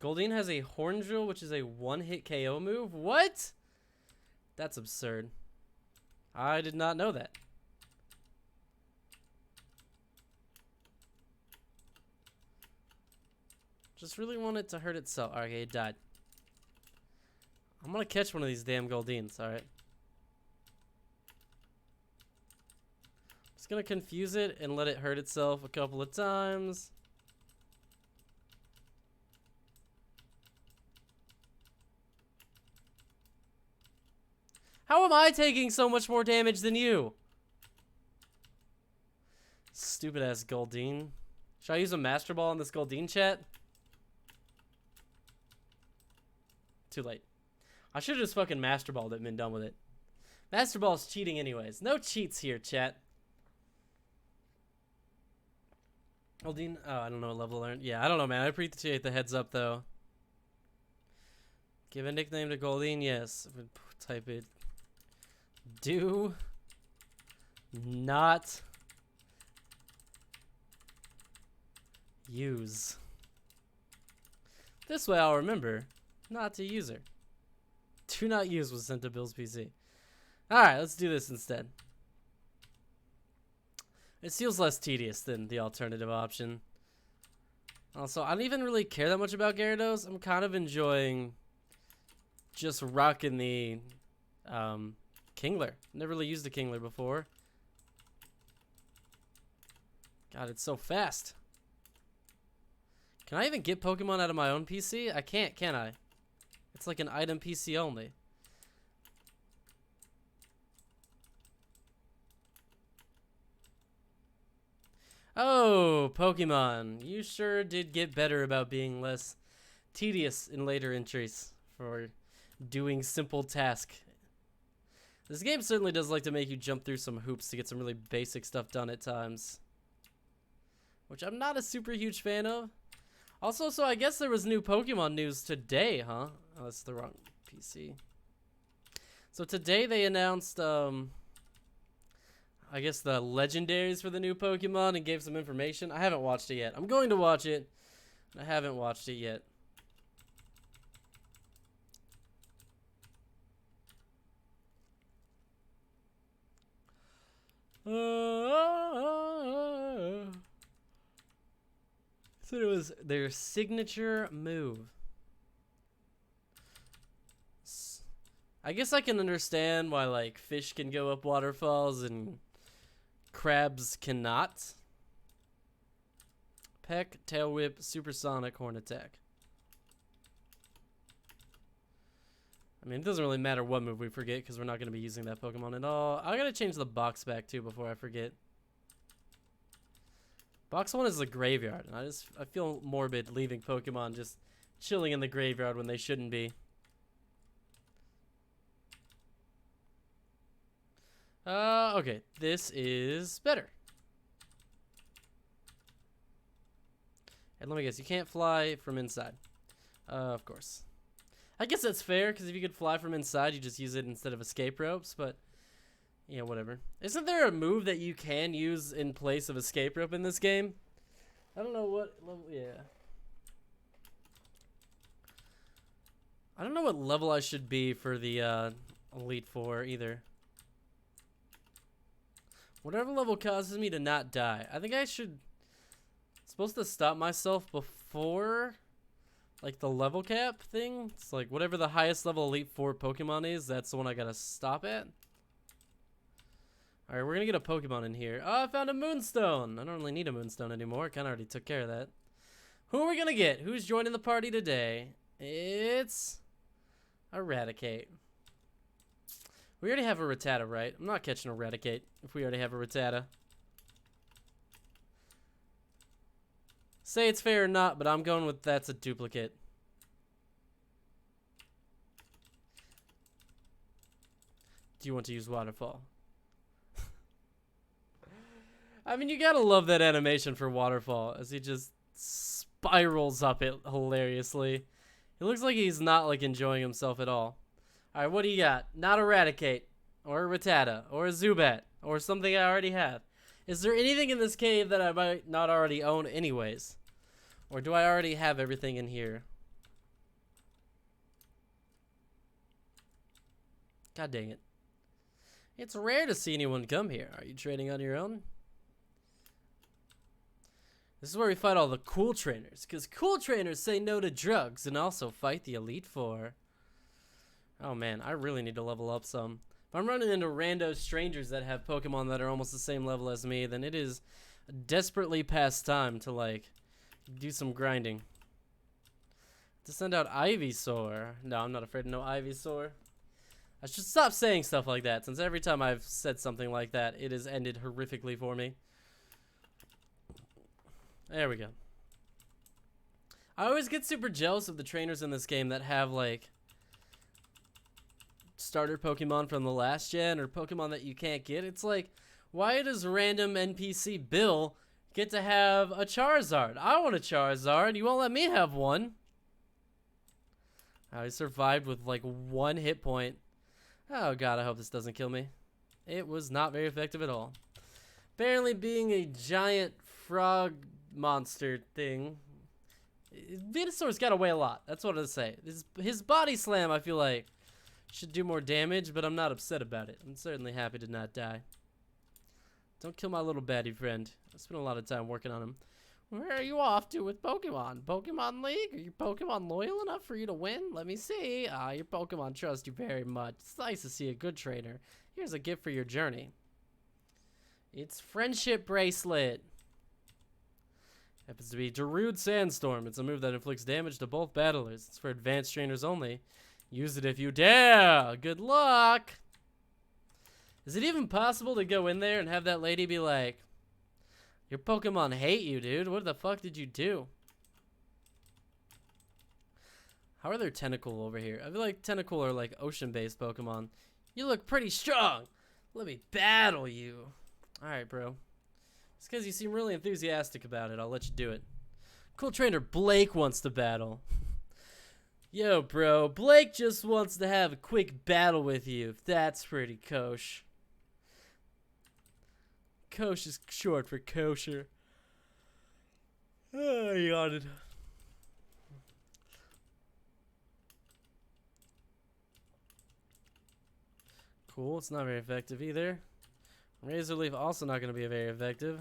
Goldeen has a Horn Drill, which is a one-hit KO move. What? That's absurd. I did not know that. Just really want it to hurt itself. Okay, it died. I'm gonna catch one of these damn Goldeens, alright? Just gonna confuse it and let it hurt itself a couple of times. How am I taking so much more damage than you? Stupid ass Goldeen. Should I use a Master Ball on this Goldeen, chat? Too late. I should have just fucking Master Balled it and been done with it. Master Ball's cheating anyways. No cheats here, chat. Goldeen, oh, I don't know what level to learn. Yeah, I don't know, man. I appreciate the heads up, though. Give a nickname to Goldeen, yes. Type it. Do not use. This way I'll remember not to use her. Do not use was sent to Bill's PC. Alright, let's do this instead. It feels less tedious than the alternative option. Also, I don't even really care that much about Gyarados. I'm kind of enjoying just rocking the Kingler. Never really used a Kingler before. God, it's so fast. Can I even get Pokemon out of my own PC? I can't, can I? It's like an item PC only. Oh, Pokemon. You sure did get better about being less tedious in later entries for doing simple tasks. This game certainly does like to make you jump through some hoops to get some really basic stuff done at times, which I'm not a super huge fan of. Also, so I guess there was new Pokemon news today, huh? Oh, that's the wrong PC. So today they announced, I guess the legendaries for the new Pokemon and gave some information. I haven't watched it yet. I'm going to watch it. I haven't watched it yet. So it was their signature move. I guess I can understand why like fish can go up waterfalls and crabs cannot. Peck, Tail Whip, Supersonic, Horn Attack. I mean, it doesn't really matter what move we forget because we're not going to be using that Pokemon at all. I got to change the box back too before I forget. Box 1 is the graveyard. And I feel morbid leaving Pokemon just chilling in the graveyard when they shouldn't be. Okay. This is better. And let me guess, you can't fly from inside. Of course. I guess that's fair, because if you could fly from inside, you just use it instead of escape ropes, but yeah, whatever. Isn't there a move that you can use in place of escape rope in this game? I don't know what level, yeah. I don't know what level I should be for the Elite Four either. Whatever level causes me to not die. I think I should, supposed to stop myself before like the level cap thing. It's like whatever the highest level Elite Four Pokemon is, that's the one I gotta stop at. Alright, we're gonna get a Pokemon in here. Oh, I found a Moonstone! I don't really need a Moonstone anymore. I kinda already took care of that. Who are we gonna get? Who's joining the party today? It's Eradicate. We already have a Rattata, right? I'm not catching Eradicate if we already have a Rattata. Say it's fair or not, but I'm going with that's a duplicate. Do you want to use Waterfall? I mean, you gotta love that animation for Waterfall as he just spirals up it hilariously. It looks like he's not like enjoying himself at all. Alright, what do you got? Not Eradicate, or a Rattata, or a Zubat, or something I already have. Is there anything in this cave that I might not already own anyways? Or do I already have everything in here? God dang it. It's rare to see anyone come here. Are you trading on your own? This is where we fight all the cool trainers, because cool trainers say no to drugs and also fight the Elite Four. Oh man, I really need to level up some. If I'm running into rando strangers that have Pokemon that are almost the same level as me, then it is desperately past time to like do some grinding. To send out Ivysaur. No, I'm not afraid of no Ivysaur. I should stop saying stuff like that, since every time I've said something like that, it has ended horrifically for me. There we go. I always get super jealous of the trainers in this game that have, like, starter Pokemon from the last gen or Pokemon that you can't get. It's like, why does random NPC Bill get to have a Charizard? I want a Charizard. You won't let me have one. I survived with, like, 1 hit point. Oh, God, I hope this doesn't kill me. It was not very effective at all. Apparently, being a giant frog monster thing, Venusaur's got to weigh a lot. That's what I'd say. His body slam, I feel like, should do more damage, but I'm not upset about it. I'm certainly happy to not die. Don't kill my little baddie friend. I spent a lot of time working on him. Where are you off to with Pokemon? Pokemon League? Are your Pokemon loyal enough for you to win? Let me see. Your Pokemon trust you very much. It's nice to see a good trainer. Here's a gift for your journey. It's Friendship Bracelet. Happens to be Darude Sandstorm. It's a move that inflicts damage to both battlers. It's for advanced trainers only. Use it if you dare. Good luck. Is it even possible to go in there and have that lady be like, your Pokemon hate you, dude. What the fuck did you do? How are there Tentacle over here? I feel like Tentacle are like ocean-based Pokemon. You look pretty strong. Let me battle you. Alright, bro. It's because you seem really enthusiastic about it. I'll let you do it. Cool trainer Blake wants to battle. Yo, bro. Blake just wants to have a quick battle with you. If that's pretty kosher. Kosh is short for kosher. Oh, I yawned. Cool, it's not very effective either. Razor Leaf also not going to be very effective.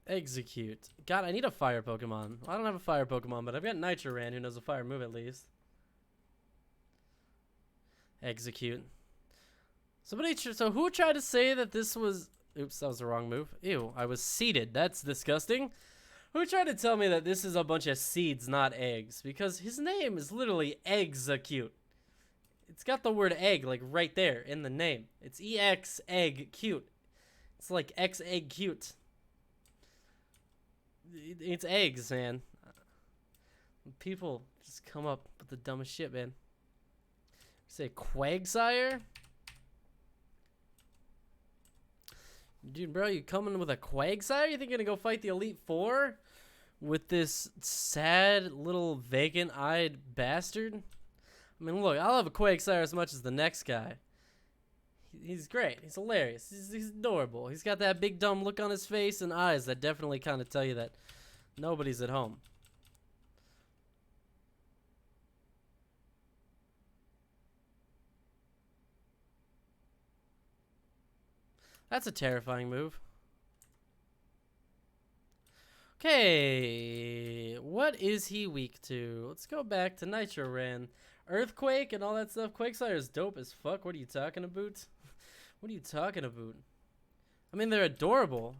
Execute. God, I need a fire Pokemon. I don't have a fire Pokemon, but I've got Nitroran who knows a fire move at least. Execute. So who tried to say that this was... Oops, that was the wrong move. Ew, I was seeded. That's disgusting. Who tried to tell me that this is a bunch of seeds, not eggs? Because his name is literally Execute. It's got the word egg, like, right there in the name. It's EX egg cute. It's like X egg cute. It's eggs, man. People just come up with the dumbest shit, man. Say Quagsire? Dude, bro, you coming with a Quagsire? You think you're gonna go fight the Elite Four? With this sad little vacant-eyed bastard? I mean, look, I'll have a Quagsire as much as the next guy. He's great. He's hilarious. He's adorable. He's got that big dumb look on his face and eyes that definitely kind of tell you that nobody's at home. That's a terrifying move. Okay, what is he weak to? Let's go back to Nitroran. Earthquake and all that stuff. Quagsire is dope as fuck. What are you talking about? What are you talking about? I mean, they're adorable.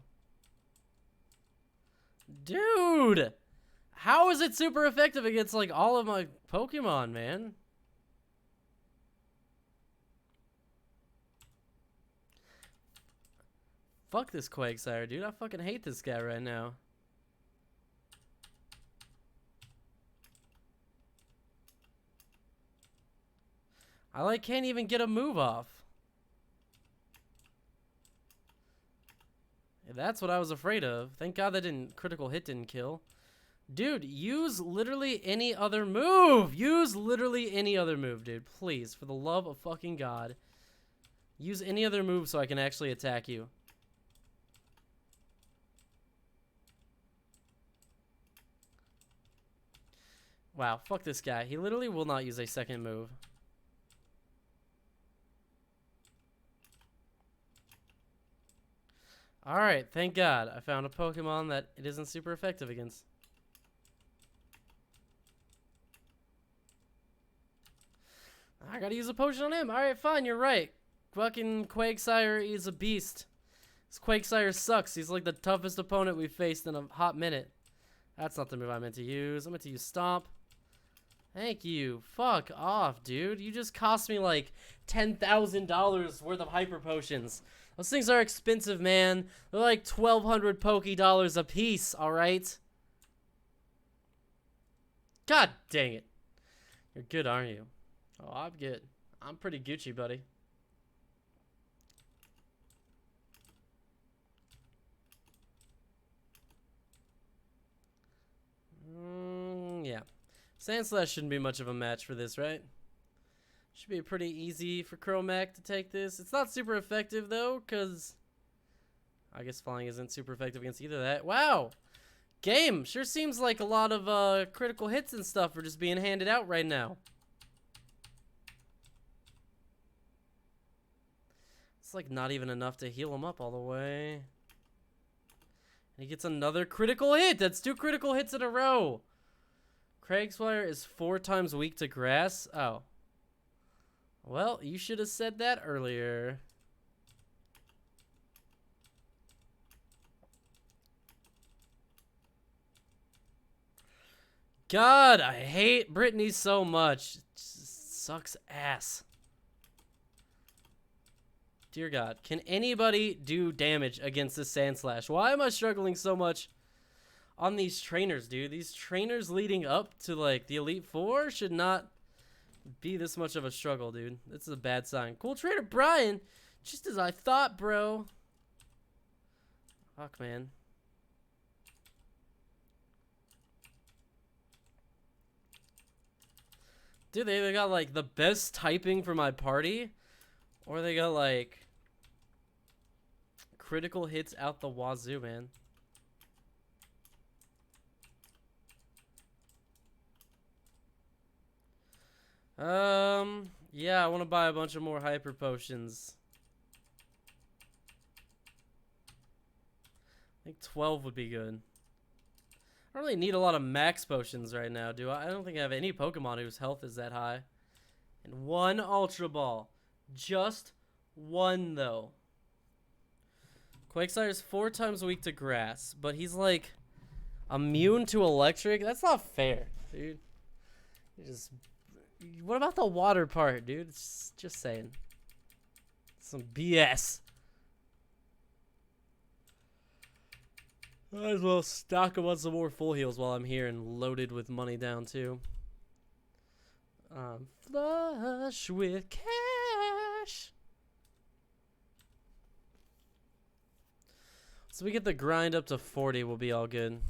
Dude! How is it super effective against, like, all of my Pokemon, man? Fuck this Quagsire, dude. I fucking hate this guy right now. I, like, can't even get a move off. That's what I was afraid of. Thank God that critical hit didn't kill. Dude, use literally any other move. Use literally any other move, dude. Please, for the love of fucking God. Use any other move so I can actually attack you. Wow, fuck this guy. He literally will not use a second move. Alright, thank God. I found a Pokemon that it isn't super effective against. I gotta use a potion on him. Alright, fine, you're right. Fucking Quagsire is a beast. This Quagsire sucks. He's like the toughest opponent we've faced in a hot minute. That's not the move I meant to use. I meant to use Stomp. Thank you. Fuck off, dude. You just cost me like $10,000 worth of Hyper Potions. Those things are expensive, man. They're like 1,200 Poké-dollars a piece, alright? God dang it. You're good, aren't you? Oh, I'm good. I'm pretty Gucci, buddy. Yeah. Sandslash shouldn't be much of a match for this, right? Should be pretty easy for Chromac to take this. It's not super effective, though, because I guess flying isn't super effective against either of that. Wow! Game! Sure seems like a lot of critical hits and stuff are just being handed out right now. It's like not even enough to heal him up all the way. And he gets another critical hit! That's 2 critical hits in a row! Craigsfire is 4 times weak to grass? Oh. Well, you should have said that earlier. God, I hate Brittany so much. It just sucks ass. Dear God, can anybody do damage against this Sandslash? Why am I struggling so much on these trainers, dude? These trainers leading up to, like, the Elite Four should not be this much of a struggle, dude. This is a bad sign. Cool trainer, Brian. Just as I thought, bro. Fuck, man. Dude, they either got, like, the best typing for my party, or they got, like, critical hits out the wazoo, man. Yeah, I want to buy a bunch of more Hyper Potions. I think 12 would be good. I don't really need a lot of Max Potions right now, do I? I don't think I have any Pokemon whose health is that high. And 1 Ultra Ball. Just 1, though. Quagsire is 4 times weak to grass, but he's, like, immune to electric? That's not fair, dude. You just... What about the water part, dude? It's just saying. Some BS. Might as well stock up on some more full heals while I'm here and loaded with money down, too. Flush with cash. So we get the grind up to 40, we'll be all good.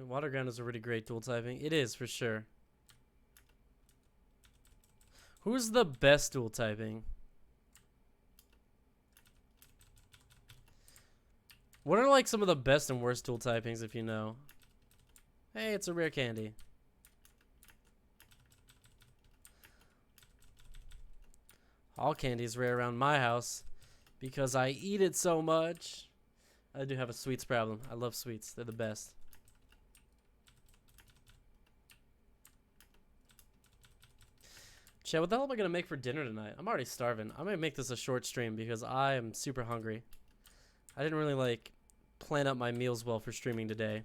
Water Ground is a really great dual typing. It is, for sure. Who's the best dual typing? What are, like, some of the best and worst dual typings, if you know? Hey, it's a rare candy. All candy is rare around my house because I eat it so much. I do have a sweets problem. I love sweets. They're the best. Chad, what the hell am I gonna make for dinner tonight? I'm already starving. I'm gonna make this a short stream because I am super hungry. I didn't really like plan out my meals well for streaming today.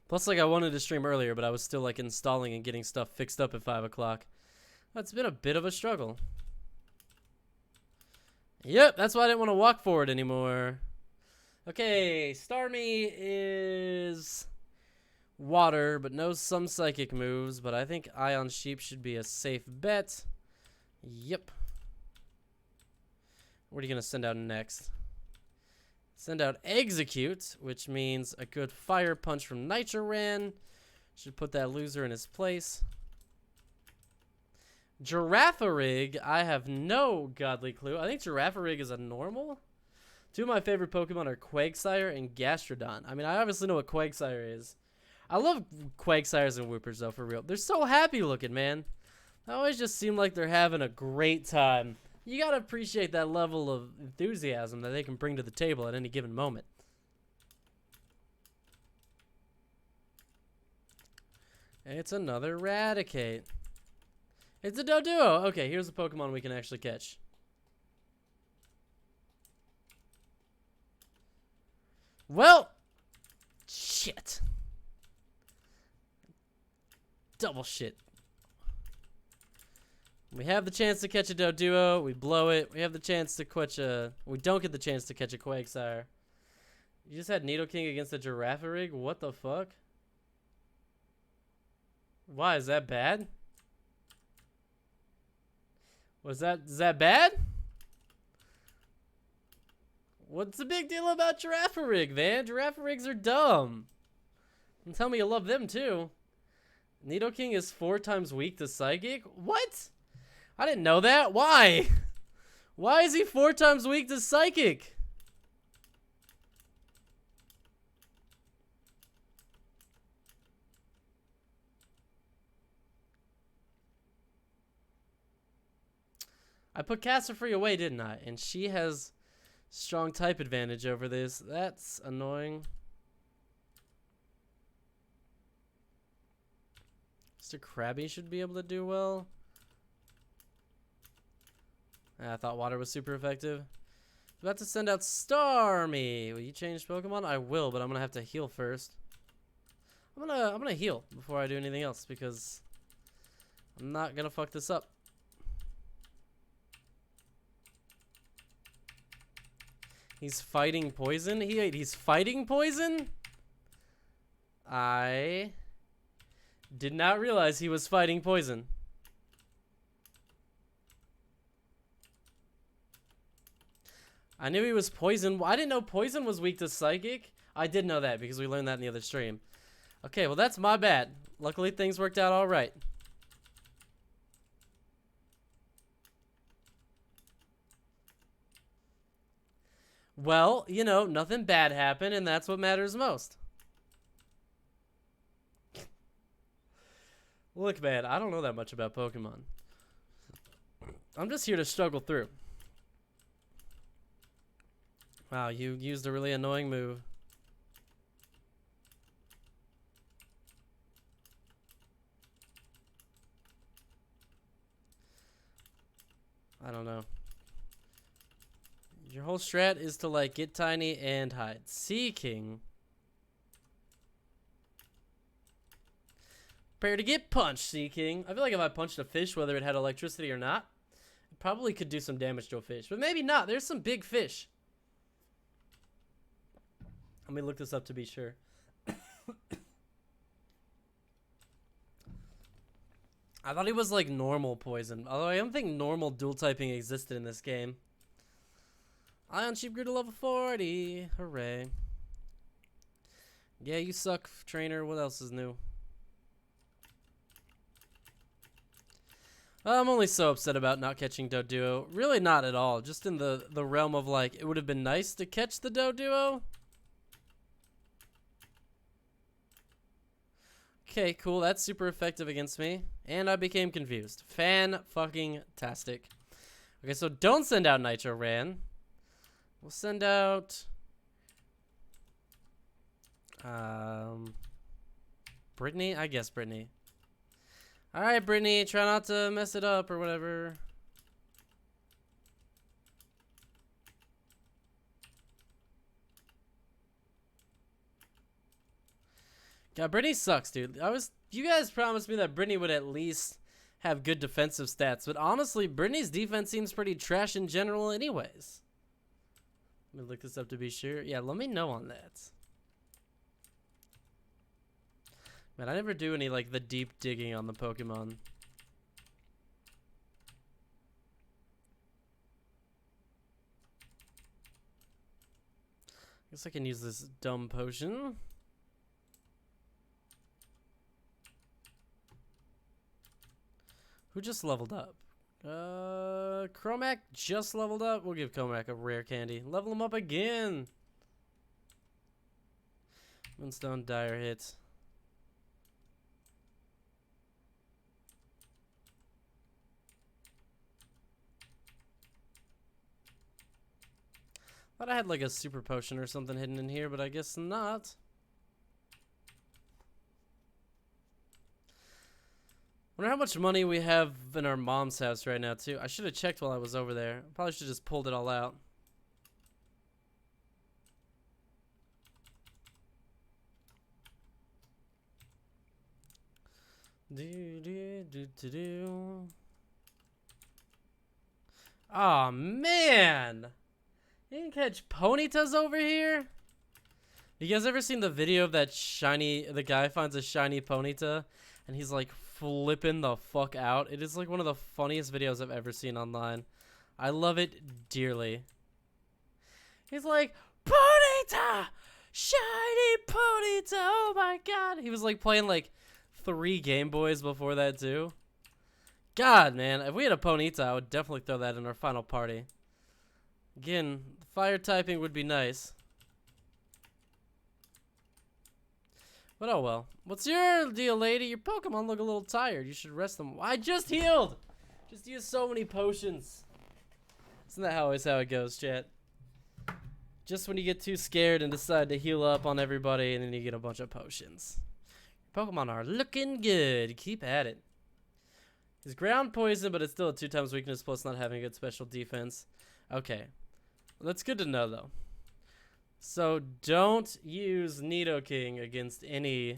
Plus, like, I wanted to stream earlier, but I was still like installing and getting stuff fixed up at 5 o'clock. That's been a bit of a struggle. Yep, that's why I didn't want to walk forward anymore. Okay, Starmie is water, but knows some psychic moves, but I think Ion Sheep should be a safe bet. Yep. What are you going to send out next? Send out Execute, which means a good fire punch from Nitroran. Should put that loser in his place. Girafarig, I have no godly clue. I think Girafarig is a normal. Two of my favorite Pokemon are Quagsire and Gastrodon. I mean, I obviously know what Quagsire is. I love Quagsires and Whoopers, though, for real. They're so happy looking, man. They always just seem like they're having a great time. You gotta appreciate that level of enthusiasm that they can bring to the table at any given moment. It's another Raticate. It's a Doduo. Okay, here's a Pokemon we can actually catch. Well, shit. Double shit. We have the chance to catch a Doduo. We blow it. We have the chance to catch a... We don't get the chance to catch a Quagsire. You just had Nidoking against a Girafarig? What the fuck? Why? Is that bad? Is that bad? What's the big deal about Girafarig, man? Girafarigs are dumb. And tell me you love them, too. Nidoking is 4 times weak to Psychic? What? I didn't know that. Why? Why is he 4 times weak to Psychic? I put Castlefree away, didn't I? And she has strong type advantage over this. That's annoying. Mr. Krabby should be able to do well. I thought water was super effective. About to send out Starmie. Will you change Pokemon? I will, but I'm gonna have to heal first. I'm gonna heal before I do anything else because I'm not gonna fuck this up. He's fighting poison? He's fighting poison? I did not realize he was fighting poison. I knew he was poison. I didn't know poison was weak to Psychic. I did know that because we learned that in the other stream. Okay, well that's my bad. Luckily things worked out all right. Well, you know, nothing bad happened, and that's what matters most. Look, man, I don't know that much about Pokemon. I'm just here to struggle through. Wow, you used a really annoying move. I don't know. Your whole strat is to, like, get tiny and hide. Seeking. Prepare to get punched, Seeking. I feel like if I punched a fish, whether it had electricity or not, it probably could do some damage to a fish. But maybe not. There's some big fish. Let me look this up to be sure. I thought he was, like, normal poison. Although I don't think normal dual typing existed in this game. Ion Sheep grew to level 40. Hooray. Yeah, you suck, trainer. What else is new? I'm only so upset about not catching Doduo. Really not at all. Just in the realm of, like, it would have been nice to catch the Doduo. Okay, cool. That's super effective against me. And I became confused. Fan-fucking-tastic. Okay, so don't send out Nitroran. We'll send out... Brittany? I guess Brittany. Alright, Brittany, try not to mess it up or whatever. God, Brittany sucks, dude. You guys promised me that Brittany would at least have good defensive stats, but honestly, Brittany's defense seems pretty trash in general anyways. Let me look this up to be sure. Yeah, let me know on that. Man, I never do any, like, the deep digging on the Pokemon. Guess I can use this dumb potion. Who just leveled up? Chromac just leveled up. We'll give Chromac a rare candy. Level him up again. Moonstone Dire hit. Thought I had like a super potion or something hidden in here, but I guess not. Wonder how much money we have in our mom's house right now, too. I should have checked while I was over there. Probably should have just pulled it all out. Aw, man! You can catch Ponytas over here? You guys ever seen the video of that the guy finds a shiny Ponyta and he's like flipping the fuck out? It is like one of the funniest videos I've ever seen online. I love it dearly. He's like, Ponyta! Shiny Ponyta! Oh my god! He was like playing like 3 Game Boys before that too. God, man, if we had a Ponyta, I would definitely throw that in our final party. Again, fire typing would be nice. But oh well. What's your deal, lady? Your Pokemon look a little tired. You should rest them. I just healed! Just used so many potions. Isn't that always how it goes, chat? Just when you get too scared and decide to heal up on everybody, and then you get a bunch of potions. Your Pokemon are looking good. Keep at it. He's ground poison, but it's still a 2x weakness plus not having a good special defense. Okay. That's good to know, though. So, don't use Nidoking against any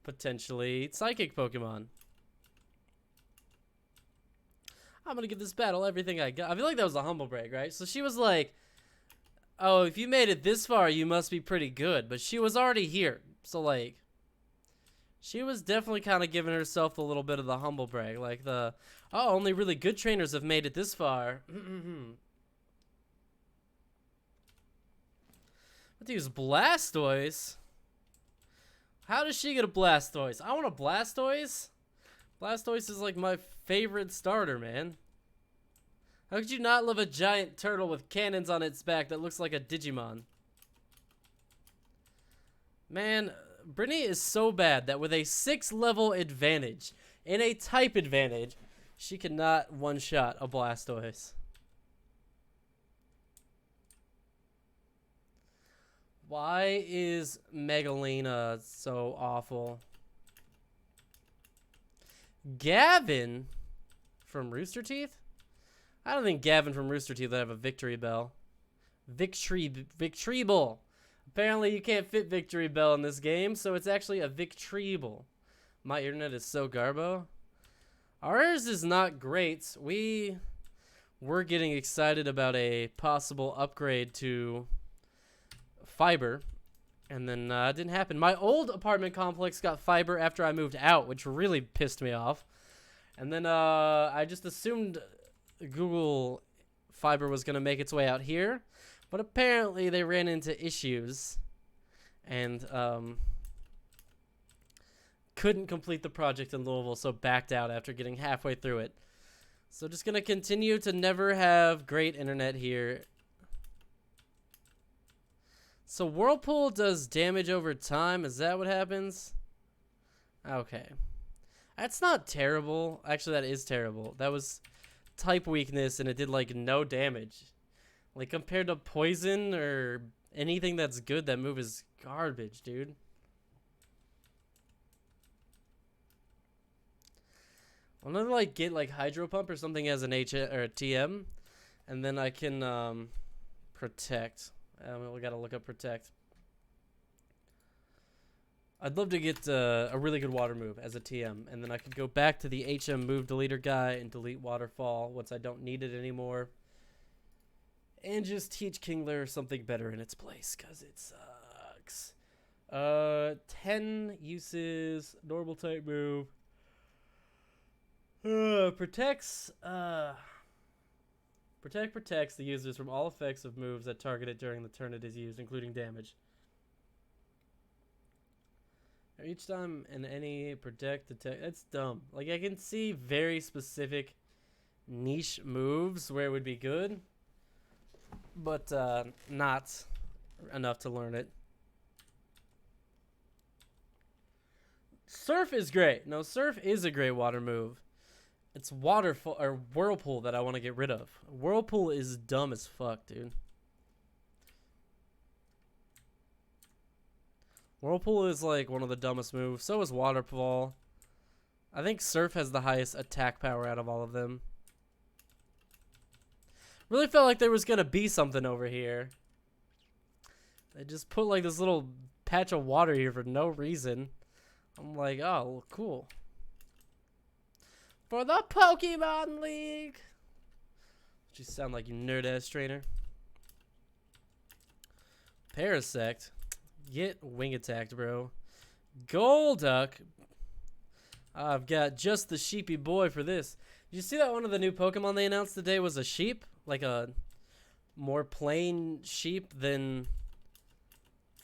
potentially psychic Pokemon. I'm gonna give this battle everything I got. I feel like that was a humble brag, right? So she was like, oh, if you made it this far, you must be pretty good. But she was already here. So, like, she was definitely kind of giving herself a little bit of the humble brag. Like oh, only really good trainers have made it this far. Let's use Blastoise. How does she get a Blastoise? I want a Blastoise. Blastoise is like my favorite starter, man. How could you not love a giant turtle with cannons on its back that looks like a Digimon? Man, Brittany is so bad that with a 6-level advantage and a type advantage, she cannot one-shot a Blastoise. Why is Megalina so awful? Gavin from Rooster Teeth? I don't think Gavin from Rooster Teeth would have a Victory Bell. Victreebel. Apparently you can't fit Victory Bell in this game, so it's actually a Victreebel. My internet is so garbo. Ours is not great. We were getting excited about a possible upgrade to fiber, and then it didn't happen. My old apartment complex got fiber after I moved out, which really pissed me off. And then I just assumed Google Fiber was going to make its way out here, but apparently they ran into issues and couldn't complete the project in Louisville, so backed out after getting halfway through it. So just going to continue to never have great internet here. So Whirlpool does damage over time. Is that what happens? Okay. That's not terrible. Actually, that is terrible. That was type weakness, and it did, like, no damage. Like, compared to poison or anything that's good, that move is garbage, dude. I'm gonna like get like Hydro Pump or something as an H or a TM, and then I can protect. We gotta look up protect. I'd love to get a really good water move as a TM, and then I could go back to the HM move deleter guy and delete Waterfall once I don't need it anymore. And just teach Kingler something better in its place, because it sucks. 10 uses, normal type move. Protects protects the users from all effects of moves that target it during the turn it is used, including damage. Each time in any protect, that's dumb. Like, I can see very specific niche moves where it would be good, but not enough to learn it. Surf is great. No, Surf is a great water move. It's Waterfall or Whirlpool that I want to get rid of. Whirlpool is dumb as fuck, dude. Whirlpool is like one of the dumbest moves. So is Waterfall. I think Surf has the highest attack power out of all of them. Really felt like there was gonna be something over here. They just put like this little patch of water here for no reason. I'm like, oh, cool. For the Pokemon League. You sound like you nerd-ass trainer. Parasect. Get wing attacked, bro. Golduck. I've got just the sheepy boy for this. Did you see that one of the new Pokemon they announced today was a sheep? Like a more plain sheep than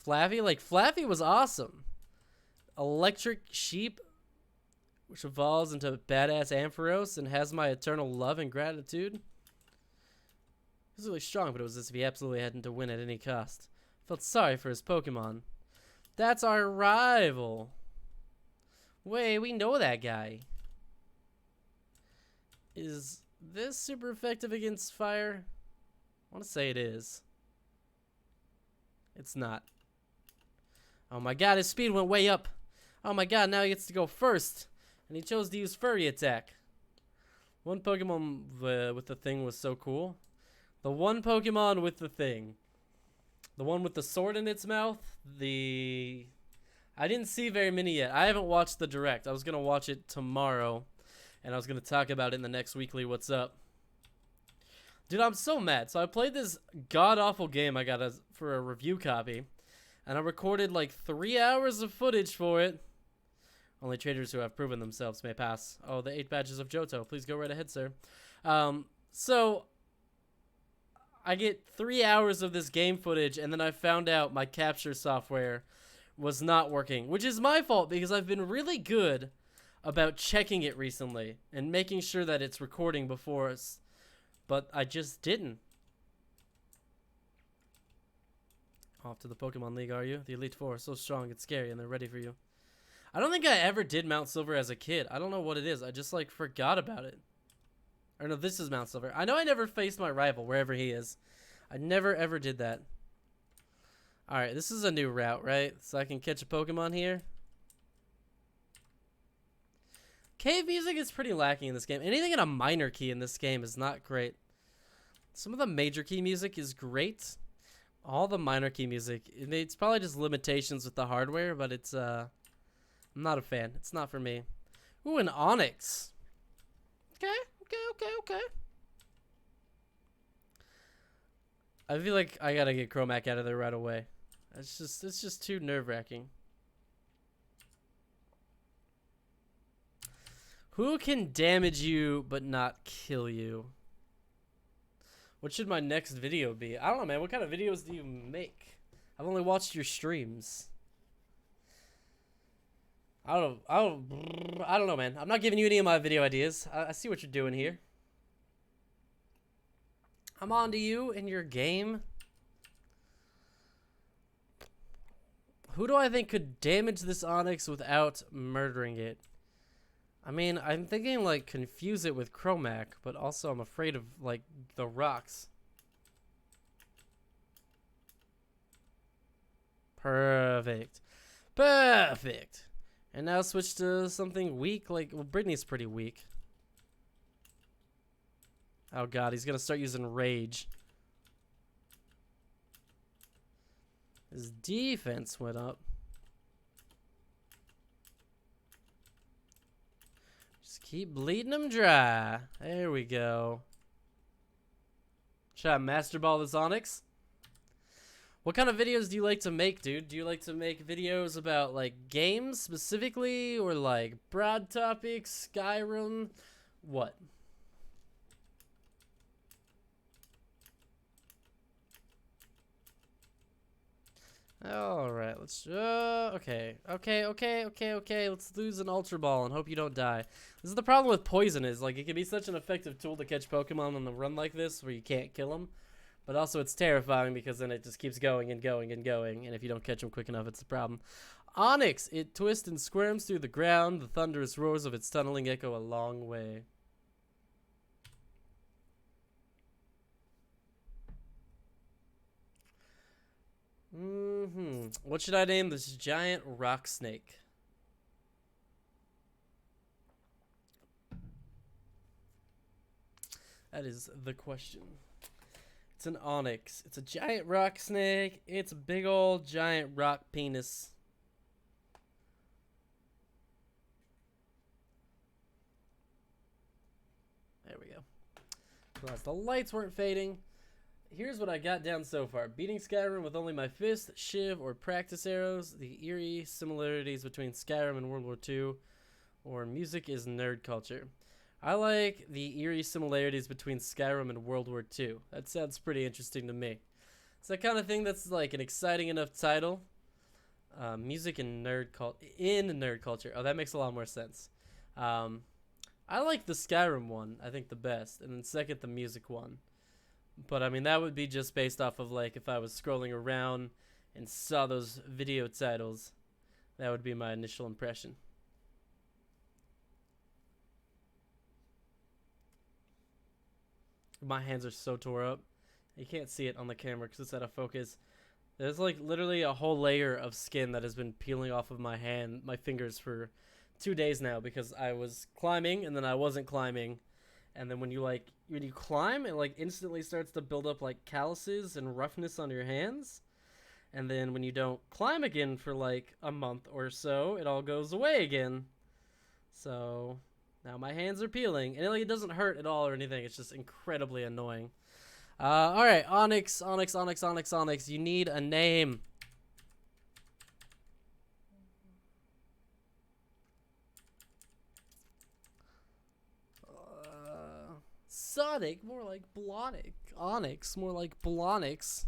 Flaffy? Like, Flaffy was awesome. Electric sheep, which evolves into badass Ampharos and has my eternal love and gratitude. He's really strong, but it was as if he absolutely had to win at any cost. Felt sorry for his Pokemon. That's our rival. Wait, we know that guy. Is this super effective against fire? I want to say it is. It's not. Oh my god, his speed went way up. Oh my god, now he gets to go first. And he chose to use Furry Attack. One Pokemon with the thing was so cool. The one Pokemon with the thing. The one with the sword in its mouth. I didn't see very many yet. I haven't watched the direct. I was going to watch it tomorrow. And I was going to talk about it in the next weekly What's Up. Dude, I'm so mad. So I played this god-awful game I got for a review copy. And I recorded like 3 hours of footage for it. Only traders who have proven themselves may pass. Oh, the 8 badges of Johto. Please go right ahead, sir. So I get 3 hours of this game footage, and then I found out my capture software was not working, which is my fault because I've been really good about checking it recently and making sure that it's recording before us, but I just didn't. Off to the Pokemon League, are you? The Elite Four are so strong, it's scary, and they're ready for you. I don't think I ever did Mount Silver as a kid. I don't know what it is. I just, like, forgot about it. Or no, this is Mount Silver. I know I never faced my rival, wherever he is. I never, ever did that. Alright, this is a new route, right? So I can catch a Pokemon here. Cave music is pretty lacking in this game. Anything in a minor key in this game is not great. Some of the major key music is great. All the minor key music, it's probably just limitations with the hardware, but it's, I'm not a fan. It's not for me. Ooh, an Onyx. Okay. I feel like I gotta get Chromac out of there right away. It's just too nerve-wracking. Who can damage you but not kill you? What should my next video be? I don't know, man. What kind of videos do you make? I've only watched your streams. I don't know, man. I'm not giving you any of my video ideas. I see what you're doing here. I'm on to you in your game. Who do I think could damage this Onyx without murdering it? I mean, I'm thinking, like, confuse it with Chromac, but also I'm afraid of, like, the rocks. Perfect. And now switch to something weak, like, well, Brittany's pretty weak. Oh god, he's gonna start using rage. His defense went up. Just keep bleeding him dry. There we go. Should I master ball this Onyx? What kind of videos do you like to make, dude? Do you like to make videos about, like, games specifically? Or, like, broad topics, Skyrim? What? Alright, let's... okay. Let's lose an Ultra Ball and hope you don't die. This is the problem with poison is, like, it can be such an effective tool to catch Pokemon on the run like this where you can't kill them. But also it's terrifying because then it just keeps going and going and going, and if you don't catch them quick enough, it's a problem. Onyx, it twists and squirms through the ground. The thunderous roars of its tunneling echo a long way. What should I name this giant rock snake? That is the question. It's an onyx. It's a giant rock snake. It's a big old giant rock penis. There we go. Plus the lights weren't fading. Here's what I got down so far. Beating Skyrim with only my fist, shiv, or practice arrows. The eerie similarities between Skyrim and World War II. Or music is nerd culture. I like the eerie similarities between Skyrim and World War II. That sounds pretty interesting to me. It's that kind of thing that's like an exciting enough title. Music and nerd culture. Oh, that makes a lot more sense. I like the Skyrim one, I think the best. And then second, the music one. But I mean, that would be just based off of like if I was scrolling around and saw those video titles. That would be my initial impression. My hands are so tore up. You can't see it on the camera because it's out of focus. There's like literally a whole layer of skin that has been peeling off of my fingers for 2 days now because I was climbing and then I wasn't climbing. And then when you climb, it like instantly starts to build up like calluses and roughness on your hands. And then when you don't climb again for like a month or so, it all goes away again. So now my hands are peeling, and it doesn't hurt at all or anything. It's just incredibly annoying. All right, Onyx. You need a name. Sonic, more like Blonic. Onyx, more like Blonix.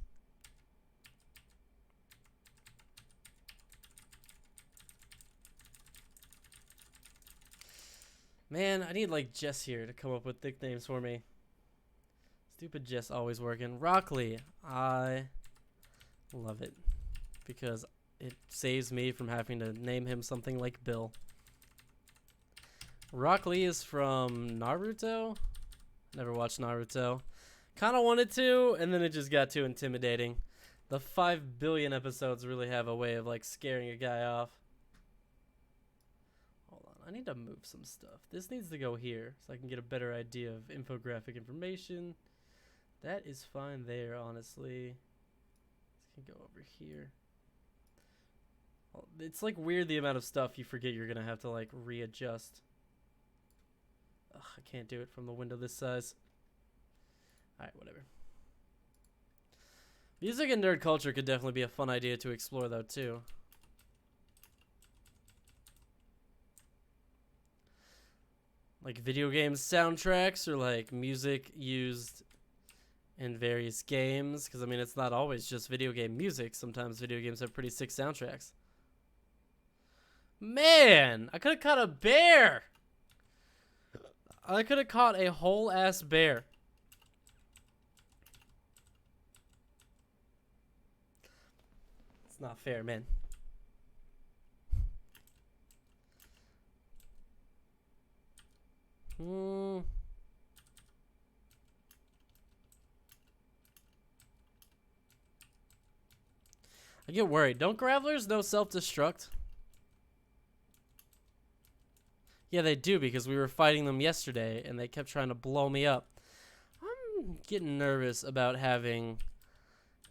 Man, I need like Jess here to come up with nicknames for me. Stupid Jess always working. Rockley, I love it because it saves me from having to name him something like Bill. Rockley is from Naruto. Never watched Naruto. Kind of wanted to, and then it just got too intimidating. The 5 billion episodes really have a way of like scaring a guy off. I need to move some stuff. This needs to go here so I can get a better idea of infographic information. That is fine there, honestly. This can go over here. It's like weird the amount of stuff you forget you're gonna have to like readjust. Ugh, I can't do it from the window this size. Alright, whatever. Music and nerd culture could definitely be a fun idea to explore though too. Like video game soundtracks or like music used in various games. Because I mean, it's not always just video game music. Sometimes video games have pretty sick soundtracks. Man, I could have caught a bear. I could have caught a whole ass bear. It's not fair, man. I get worried. Don't Gravelers know self-destruct? Yeah, they do because we were fighting them yesterday and they kept trying to blow me up. I'm getting nervous about having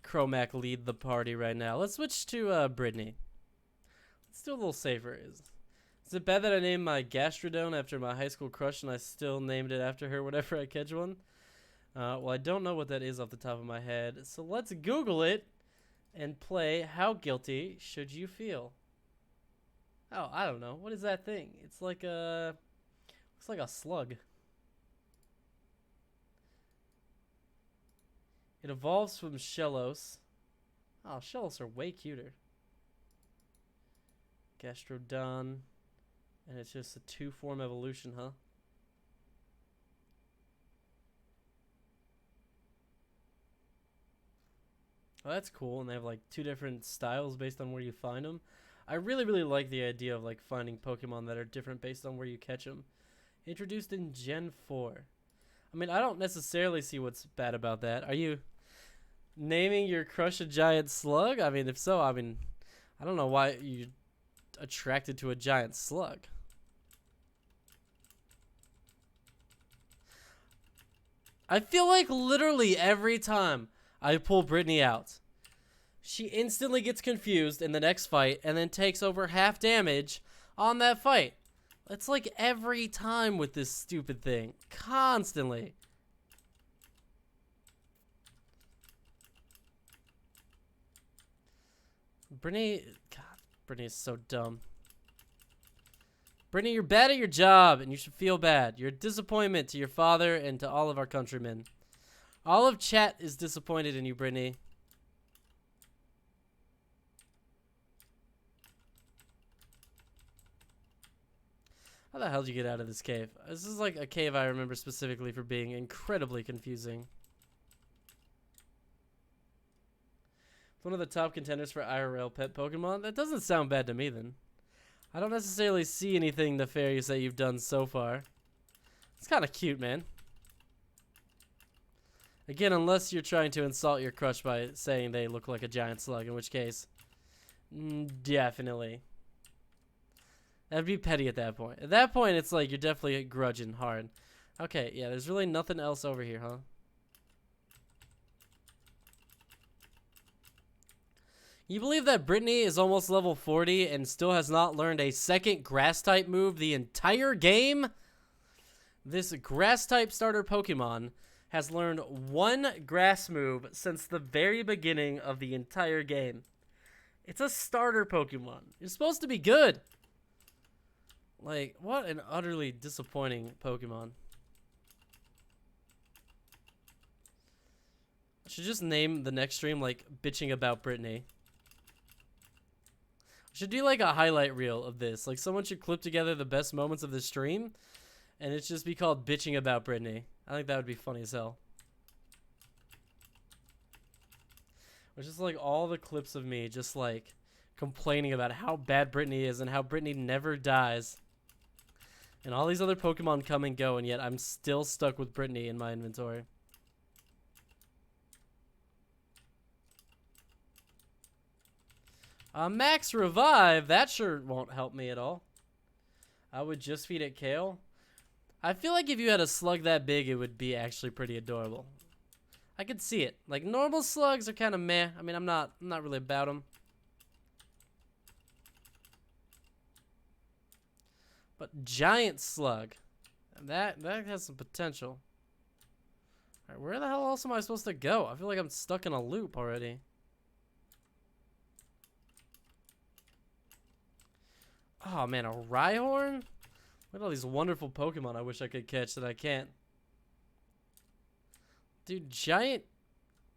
Chromac lead the party right now. Let's switch to Brittany. Let's do a little safer. Is it bad that I named my Gastrodon after my high school crush and I still named it after her whenever I catch one? Well, I don't know what that is off the top of my head, so let's Google it and play How Guilty Should You Feel? Oh, I don't know. What is that thing? It's like a... looks like a slug. It evolves from Shellos. Oh, Shellos are way cuter. Gastrodon. And it's just a 2-form evolution, huh? Oh, that's cool. And they have like 2 different styles based on where you find them. I really, really like the idea of like finding Pokemon that are different based on where you catch them. Introduced in Gen 4. I mean, I don't necessarily see what's bad about that. Are you naming your crush a giant slug? I mean, if so, I mean, I don't know why you're attracted to a giant slug. I feel like literally every time I pull Brittany out, she instantly gets confused in the next fight and then takes over half damage on that fight. It's like every time with this stupid thing. Constantly. Brittany, God, Brittany is so dumb. Brittany, you're bad at your job and you should feel bad. You're a disappointment to your father and to all of our countrymen. All of chat is disappointed in you, Brittany. How the hell did you get out of this cave? This is like a cave I remember specifically for being incredibly confusing. It's one of the top contenders for IRL pet Pokemon. That doesn't sound bad to me then. I don't necessarily see anything nefarious that you've done so far. It's kind of cute, man. Again, unless you're trying to insult your crush by saying they look like a giant slug, in which case, definitely. That'd be petty at that point. At that point, it's like you're definitely grudging hard. Okay, yeah, there's really nothing else over here, huh? You believe that Brittany is almost level 40 and still has not learned a second grass-type move the entire game? This grass-type starter Pokemon has learned 1 grass move since the very beginning of the entire game. It's a starter Pokemon. You're supposed to be good. Like, what an utterly disappointing Pokemon. I should just name the next stream, like, Bitching About Brittany. I should do, like, a highlight reel of this. Like, someone should clip together the best moments of the stream, and it's just be called Bitching About Brittany. I think that would be funny as hell. It's just, like, all the clips of me just, like, complaining about how bad Brittany is and how Brittany never dies. And all these other Pokemon come and go, and yet I'm still stuck with Brittany in my inventory. Max Revive, that sure won't help me at all. I would just feed it Kale. I feel like if you had a slug that big, it would be actually pretty adorable. I could see it. Like, normal slugs are kind of meh. I mean, I'm not really about them. But giant slug, that has some potential. All right, where the hell else am I supposed to go? I feel like I'm stuck in a loop already. Oh man, a Rhyhorn? Look at all these wonderful Pokemon I wish I could catch that I can't. Dude, giant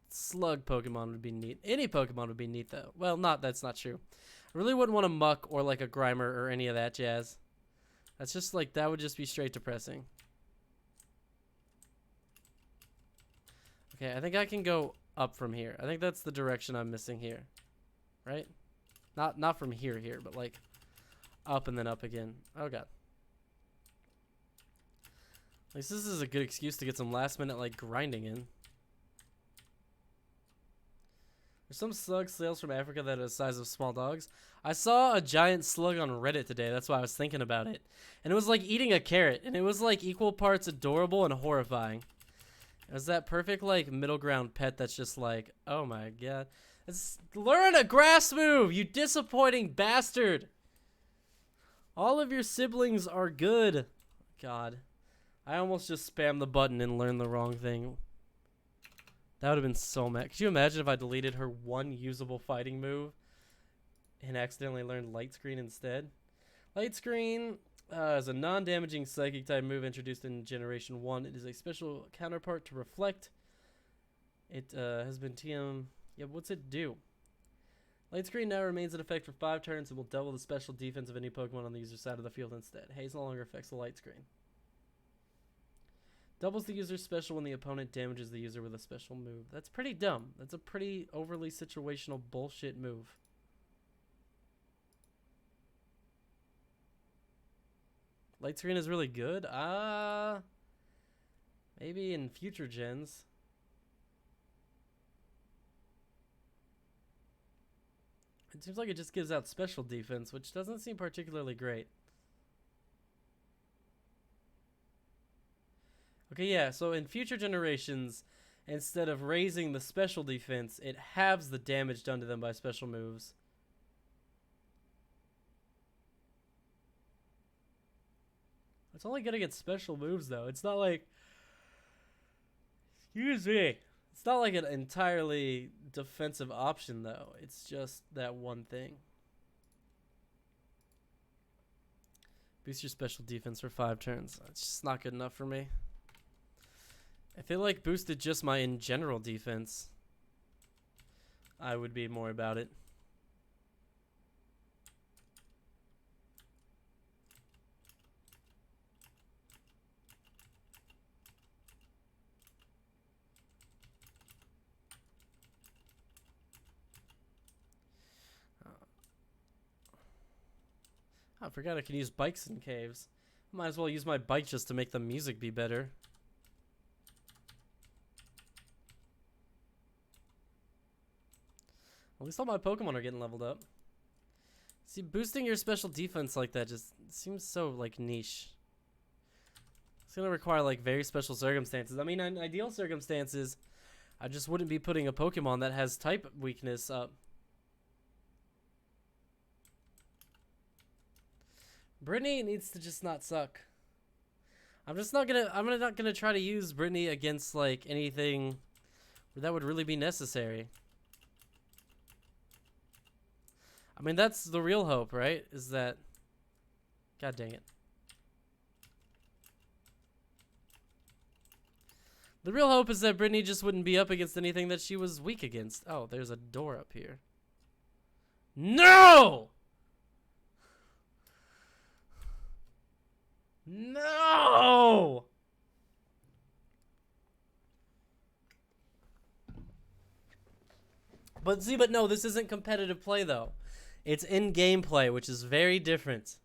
slug Pokemon would be neat. Any Pokemon would be neat though. Well, that's not true. I really wouldn't want a Muck or like a Grimer or any of that jazz. That's just like, that would just be straight depressing. Okay, I think I can go up from here. I think that's the direction I'm missing here. Right? Not from here, but like up and then up again. Oh god. At least this is a good excuse to get some last minute like grinding in. There's some slug snails from Africa that are the size of small dogs. I saw a giant slug on Reddit today. That's why I was thinking about it. And it was like eating a carrot. And it was like equal parts adorable and horrifying. Is that perfect, like, middle ground pet that's just like, oh my god. Learn a grass move, you disappointing bastard! All of your siblings are good. God. I almost just spammed the button and learned the wrong thing. That would have been so mad. Could you imagine if I deleted her one usable fighting move and accidentally learned Light Screen instead? Light Screen is a non-damaging psychic type move introduced in Generation 1. It is a special counterpart to Reflect. It has been TM... Yeah, what's it do? Light Screen now remains in effect for 5 turns and will double the special defense of any Pokemon on the user's side of the field instead. Haze no longer affects the Light Screen. Doubles the user's special when the opponent damages the user with a special move. That's pretty dumb. That's a pretty overly situational bullshit move. Light Screen is really good? Maybe in future gens. It seems like it just gives out special defense, which doesn't seem particularly great. Okay, yeah, so in future generations, instead of raising the special defense, it halves the damage done to them by special moves. It's only good against special moves, though. It's not like... Excuse me. It's not like an entirely defensive option, though. It's just that one thing. Boost your special defense for 5 turns. It's just not good enough for me. I feel like boosted just my in general defense, I would be more about it. I forgot I can use bikes in caves. Might as well use my bike just to make the music be better. At least all my Pokemon are getting leveled up. See, boosting your special defense like that just seems so, like, niche. It's gonna require, like, very special circumstances. I mean, in ideal circumstances, I just wouldn't be putting a Pokemon that has type weakness up. Brittany needs to just not suck. I'm not gonna try to use Brittany against, like, anything where that would really be necessary. I mean, that's the real hope, right? Is that... God dang it. The real hope is that Brittany just wouldn't be up against anything that she was weak against. Oh, there's a door up here. No! No! But no, this isn't competitive play, though. It's in-game play, which is very different.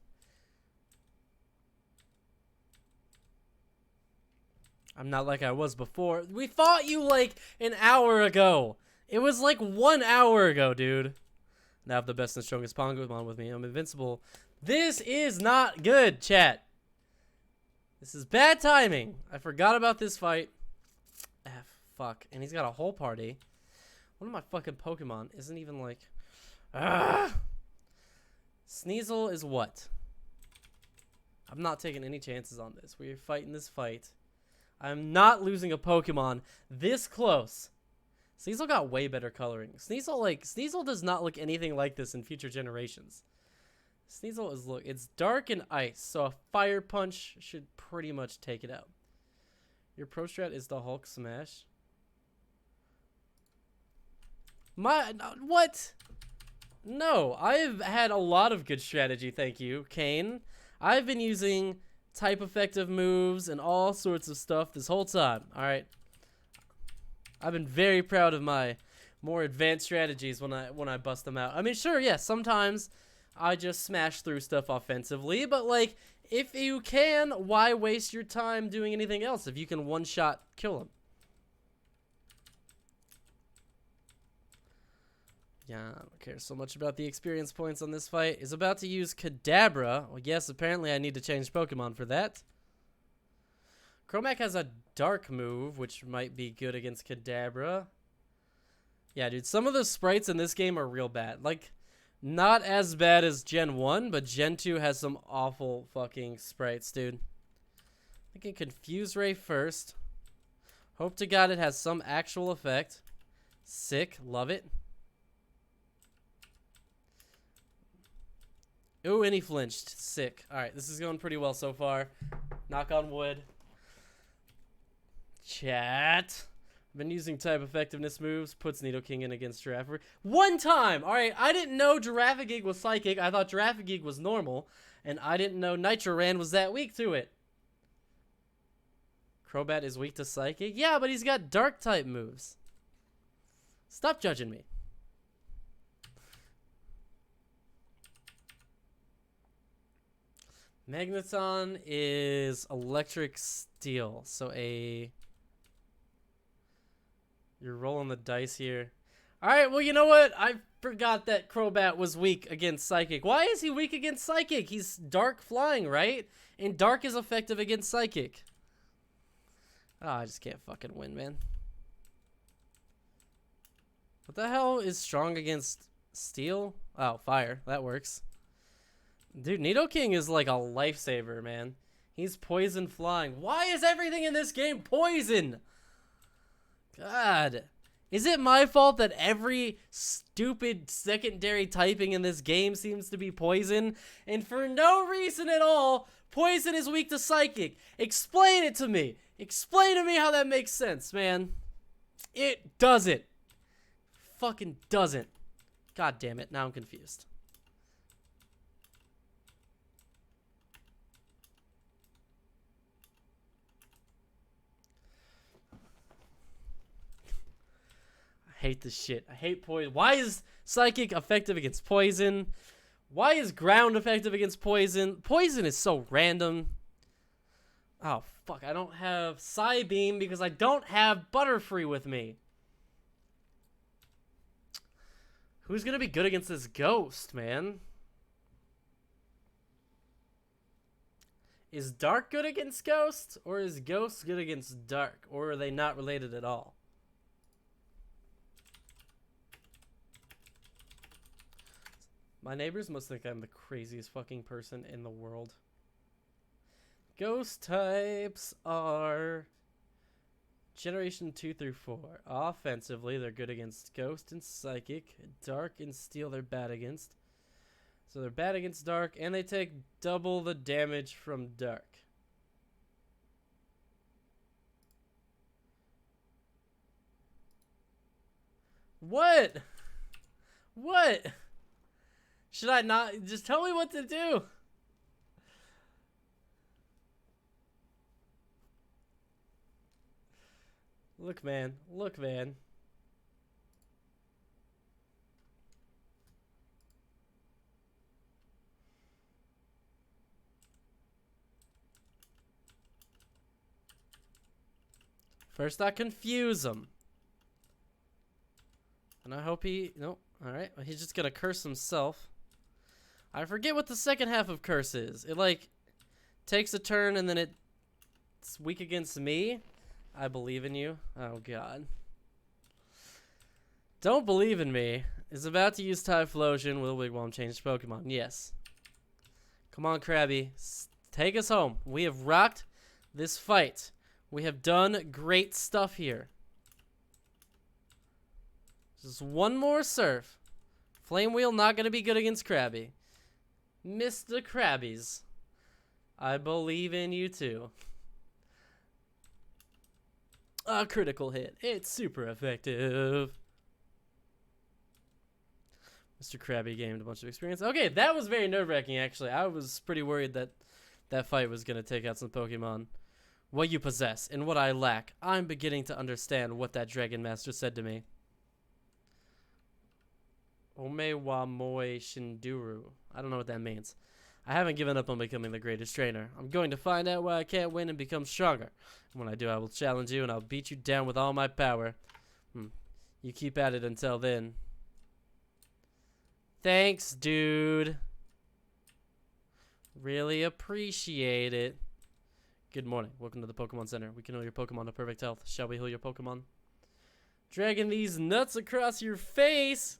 I'm not like I was before. We fought you like an hour ago. It was like 1 hour ago, dude. Now I have the best and strongest Pokemon with me. I'm invincible. This is not good, chat. This is bad timing. I forgot about this fight. Fuck. And he's got a whole party. One of my fucking Pokemon isn't even like... Sneasel is what? I'm not taking any chances on this. We're fighting this fight. I'm not losing a Pokemon this close. Sneasel got way better coloring. Sneasel does not look anything like this in future generations. Sneasel is it's dark and ice, so a fire punch should pretty much take it out. Your pro strat is the Hulk smash. What? No, I've had a lot of good strategy, thank you, Kane. I've been using type effective moves and all sorts of stuff this whole time, alright? I've been very proud of my more advanced strategies when I bust them out. I mean, sure, yes, sometimes I just smash through stuff offensively, but like, if you can, why waste your time doing anything else if you can one-shot kill him? Yeah, I don't care so much about the experience points on this fight. Is about to use Kadabra. Well, yes, apparently I need to change Pokemon for that. Chromac has a dark move, which might be good against Kadabra. Yeah, dude, some of the sprites in this game are real bad. Like, not as bad as Gen 1, but Gen 2 has some awful fucking sprites, dude. I can Confuse Ray first. Hope to God it has some actual effect. Sick. Love it. Ooh, and he flinched. Sick. Alright, this is going pretty well so far. Knock on wood. Chat. I've been using type effectiveness moves. Puts Nidoking in against Giraffegig. One time! Alright, I didn't know Giraffegig was psychic. I thought Giraffegig was normal. And I didn't know Nitroran was that weak to it. Crobat is weak to psychic? Yeah, but he's got dark type moves. Stop judging me. Magneton is electric steel. So you're rolling the dice here. Alright, well, you know what? I forgot that Crobat was weak against Psychic. Why is he weak against Psychic? He's dark flying, right? And dark is effective against Psychic. Oh, I just can't fucking win, man. What the hell is strong against steel? Oh, fire. That works. Dude, Nidoking is like a lifesaver, man. He's poison flying. Why is everything in this game poison? God. Is it my fault that every stupid secondary typing in this game seems to be poison? And for no reason at all, poison is weak to psychic. Explain it to me. Explain to me how that makes sense, man. It doesn't. Fucking doesn't. God damn it. Now I'm confused. I hate this shit. I hate poison. Why is psychic effective against poison? Why is ground effective against poison? Poison is so random. Oh, fuck. I don't have Psybeam because I don't have Butterfree with me. Who's going to be good against this ghost, man? Is Dark good against Ghost? Or is Ghost good against Dark? Or are they not related at all? My neighbors must think I'm the craziest fucking person in the world. Ghost types are Generation 2 through 4. Offensively, they're good against Ghost and Psychic. Dark and Steel, they're bad against. So they're bad against Dark, and they take double the damage from Dark. What? What? Should I not? Just tell me what to do. Look, man. Look, man. First, I confuse him. And I hope he... Nope. Alright. Well, he's just gonna curse himself. I forget what the second half of curse is. It, like, takes a turn and then it's weak against me. I believe in you. Oh, God. Don't believe in me. Is about to use Typhlosion. Will Wigwam change Pokemon? Yes. Come on, Krabby. Take us home. We have rocked this fight. We have done great stuff here. Just one more surf. Flame Wheel not going to be good against Krabby. Mr. Krabbies. I believe in you too. A critical hit. It's super effective. Mr. Krabby gained a bunch of experience. Okay, that was very nerve-wracking, actually. I was pretty worried that that fight was going to take out some Pokemon. What you possess and what I lack. I'm beginning to understand what that Dragon Master said to me. Omewa Moe Shinduru. I don't know what that means. I haven't given up on becoming the greatest trainer. I'm going to find out why I can't win and become stronger. When I do, I will challenge you and I'll beat you down with all my power. You keep at it until then. Thanks, dude. Really appreciate it. Good morning. Welcome to the Pokemon Center. We can heal your Pokemon to perfect health. Shall we heal your Pokemon? Dragging these nuts across your face.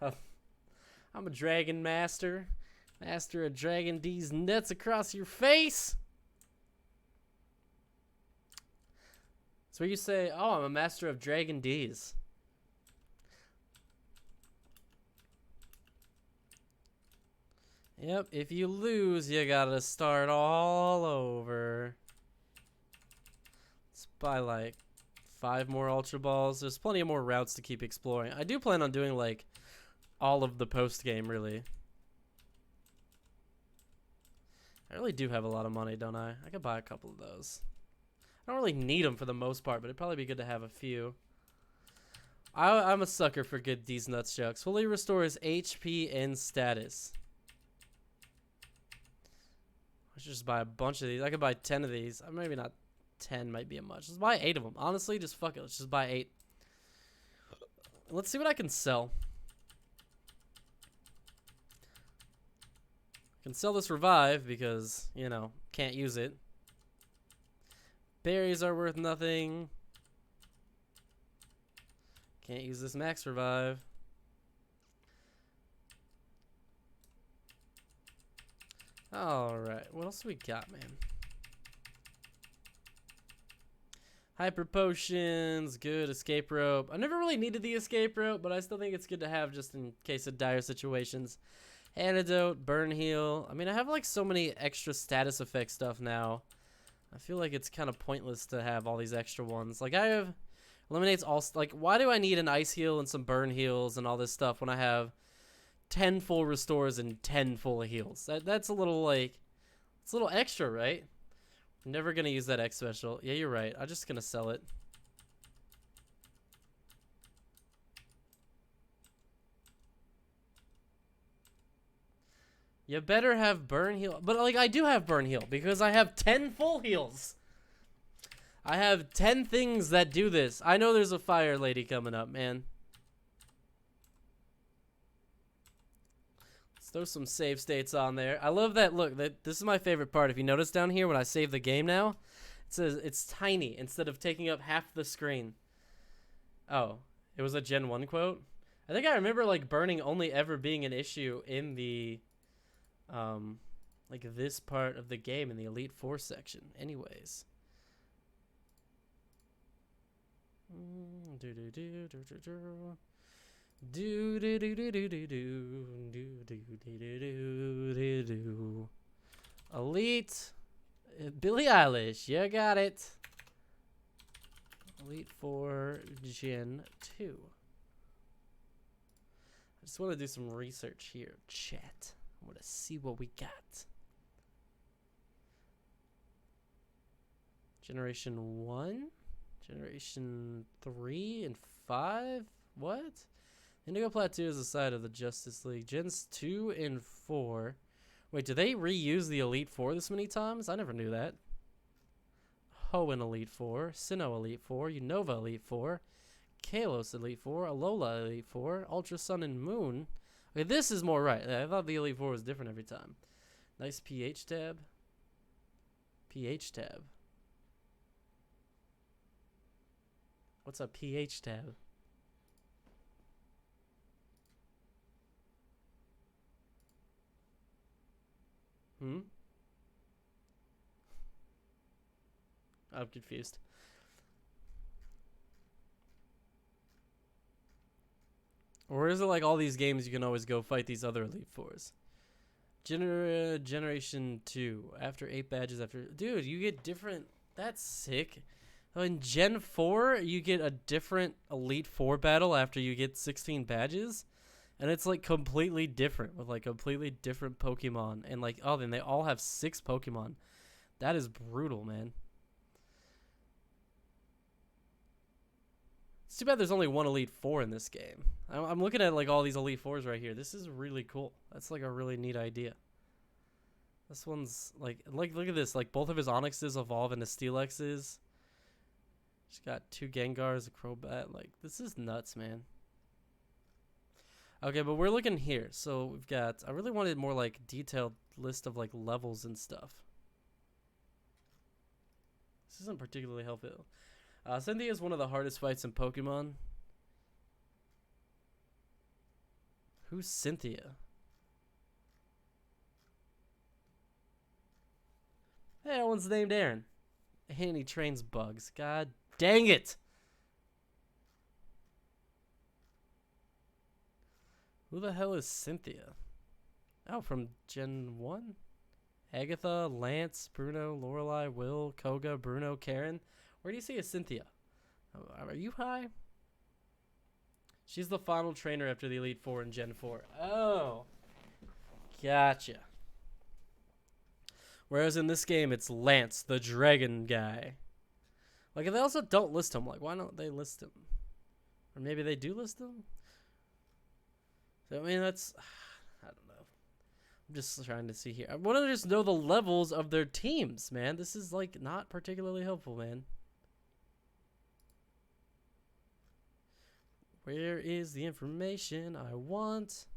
I'm a dragon master. Master of dragging these nuts across your face. So you say, oh, I'm a master of dragon D's. Yep, if you lose, you gotta start all over. Let's buy like 5 more Ultra Balls. There's plenty of more routes to keep exploring. I do plan on doing like all of the post game, really. I really do have a lot of money, don't I? I could buy a couple of those. I don't really need them for the most part, but it'd probably be good to have a few. I'm a sucker for good D's Nuts jokes. Fully restores HP and status. I should just buy a bunch of these. I could buy 10 of these. Maybe not 10, might be a much. Let's buy 8 of them. Honestly, just fuck it. Let's just buy 8. Let's see what I can sell. I can sell this Revive because, you know, can't use it. Berries are worth nothing. Can't use this Max Revive. Alright, what else we got, man? Hyper Potions, good. Escape Rope. I never really needed the Escape Rope, but I still think it's good to have just in case of dire situations. Antidote, Burn Heal. I mean, I have like so many extra status effect stuff now. I feel like it's kind of pointless to have all these extra ones. Like I have eliminates all, like why do I need an Ice Heal and some Burn Heals and all this stuff when I have 10 full restores and 10 full heals? That's a little like, it's a little extra, right? I'm never gonna use that X special. Yeah, you're right. I'm just gonna sell it. You better have Burn Heal. But, like, I do have Burn Heal because I have 10 full heals. I have 10 things that do this. I know there's a fire lady coming up, man. Let's throw some save states on there. I love that. Look, this is my favorite part. If you notice down here when I save the game now, it says it's tiny instead of taking up half the screen. Oh, it was a Gen 1 quote? I think I remember, like, burning only ever being an issue in the... like this part of the game in the Elite Four section. Anyways. Elite Billie Eilish, you got it. Elite Four Gen 2. I just want to do some research here, chat. I want to see what we got. Generation 1? Generation 3 and 5? What? Indigo Plateau is the side of the Justice League. Gens 2 and 4. Wait, do they reuse the Elite Four this many times? I never knew that. Hoenn Elite Four. Sinnoh Elite Four. Unova Elite Four. Kalos Elite Four. Alola Elite Four. Ultra Sun and Moon. Okay, this is more right. I thought the Elite Four was different every time. Nice pH tab. pH tab. What's a pH tab? I'm confused. Or is it like all these games you can always go fight these other Elite Fours? Generation 2. After 8 badges after... Dude, you get different... That's sick. In Gen 4, you get a different Elite Four battle after you get 16 badges. And it's like completely different with like completely different Pokemon. And like, oh, then they all have 6 Pokemon. That is brutal, man. It's too bad there's only one Elite Four in this game. I'm looking at like all these Elite Fours right here. This is really cool. That's like a really neat idea. This one's like look at this. Like both of his Onyxes evolve into Steelexes. She's got 2 Gengars, a Crobat. Like this is nuts, man. Okay, but we're looking here. So we've got. I really wanted more like detailed list of like levels and stuff. This isn't particularly helpful. Cynthia is one of the hardest fights in Pokemon. Who's Cynthia? Hey, that one's named Aaron. And he trains bugs. God dang it! Who the hell is Cynthia? Oh, from Gen 1? Agatha, Lance, Bruno, Lorelei, Will, Koga, Bruno, Karen. Where do you see a Cynthia? Are you high? She's the final trainer after the Elite Four in Gen 4. Oh. Gotcha. Whereas in this game, it's Lance, the dragon guy. Like, if they also don't list him, like, why don't they list him? Or maybe they do list him? So, I mean, that's... I don't know. I'm just trying to see here. I want to just know the levels of their teams, man. This is, like, not particularly helpful, man. Where is the information I want?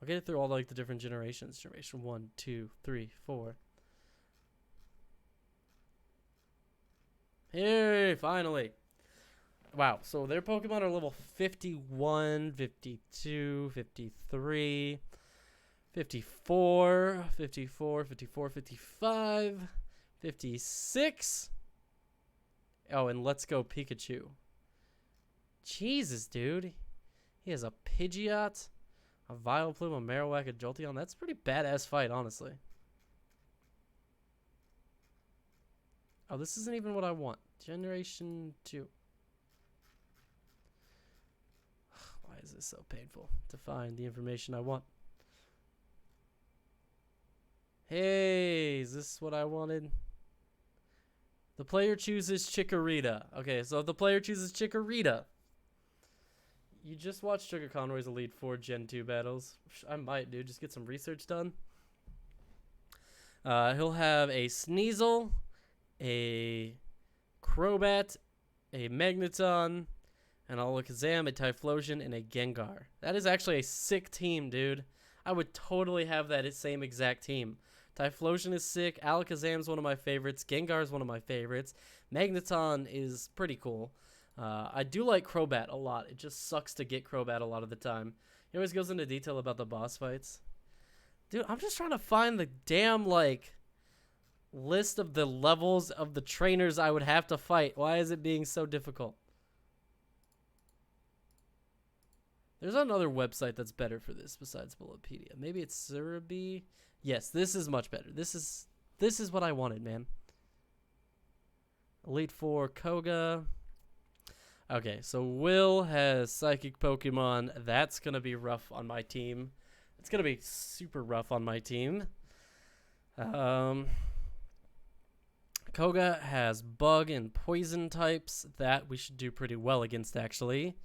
I'll get it through all, like, the different generations. Generation 1, 2, 3, 4. Hey, finally. Wow, so their Pokemon are level 51, 52, 53, 54, 54, 54, 55, 56. Oh, and Let's Go Pikachu. Jesus, dude. He has a Pidgeot, a Vileplume, a Marowak, a Jolteon. That's a pretty badass fight, honestly. Oh, this isn't even what I want. Generation 2. Why is this so painful to find the information I want? Hey, is this what I wanted? The player chooses Chikorita. Okay, so if the player chooses Chikorita, you just watched Sugar Conroy's Elite Four Gen 2 battles. I might, dude. Just get some research done. He'll have a Sneasel, a Crobat, a Magneton, an Alakazam, a Typhlosion, and a Gengar. That is actually a sick team, dude. I would totally have that same exact team. Typhlosion is sick. Alakazam is one of my favorites. Gengar is one of my favorites. Magneton is pretty cool. I do like Crobat a lot. It just sucks to get Crobat a lot of the time. He always goes into detail about the boss fights. Dude, I'm just trying to find the damn, like, list of the levels of the trainers I would have to fight. Why is it being so difficult? There's another website that's better for this besides Bulletpedia. Maybe it's Surabee. Yes, this is much better. This is what I wanted, man. Elite Four, Koga. Okay, so Will has Psychic Pokemon. That's going to be rough on my team. It's going to be super rough on my team. Koga has Bug and Poison types. That we should do pretty well against, actually.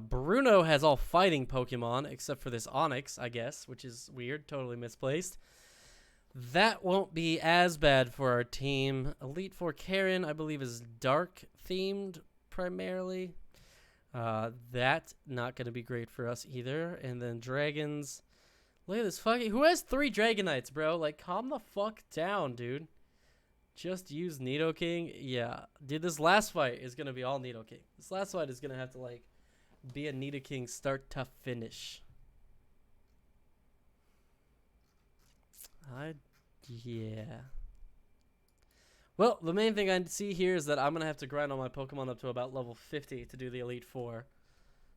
Bruno has all fighting Pokemon, except for this Onix, I guess, which is weird, totally misplaced. That won't be as bad for our team. Elite Four Karen, I believe, is dark-themed, primarily. That not going to be great for us either. And then Dragons. Look at this fucking... Who has 3 Dragonites, bro? Like, calm the fuck down, dude. Just use Nidoking. Yeah. Dude, this last fight is going to be all Nidoking. This last fight is going to have to, like, be a Nidoking start to finish. Yeah. Well, the main thing I see here is that I'm going to have to grind all my Pokemon up to about level 50 to do the Elite Four.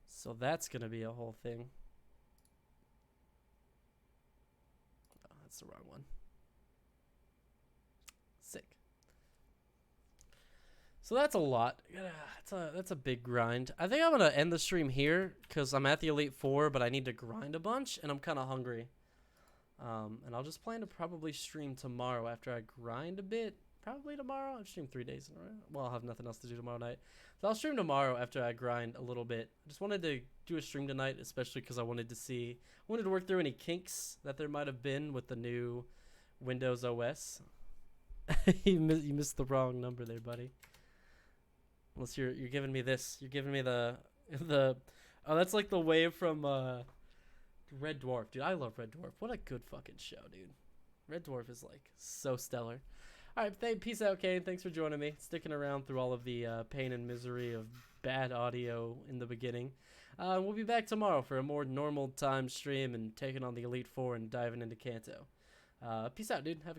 So that's going to be a whole thing. Oh, that's the wrong one. Sick. So that's a lot. That's a big grind. I think I'm going to end the stream here because I'm at the Elite Four, but I need to grind a bunch, and I'm kind of hungry. And I'll just plan to probably stream tomorrow after I grind a bit. Probably tomorrow. I'll stream 3 days in a row. Well, I'll have nothing else to do tomorrow night. So I'll stream tomorrow after I grind a little bit. I just wanted to do a stream tonight, especially because I wanted to work through any kinks that there might have been with the new Windows OS. You missed the wrong number there, buddy. Unless you're giving me this. You're giving me the oh, that's like the wave from Red Dwarf. Dude, I love Red Dwarf. What a good fucking show, dude. Red Dwarf is like so stellar. All right, peace out, Kane. Thanks for joining me, sticking around through all of the pain and misery of bad audio in the beginning. We'll be back tomorrow for a more normal time stream and taking on the Elite Four and diving into Kanto. Peace out, dude. Have a good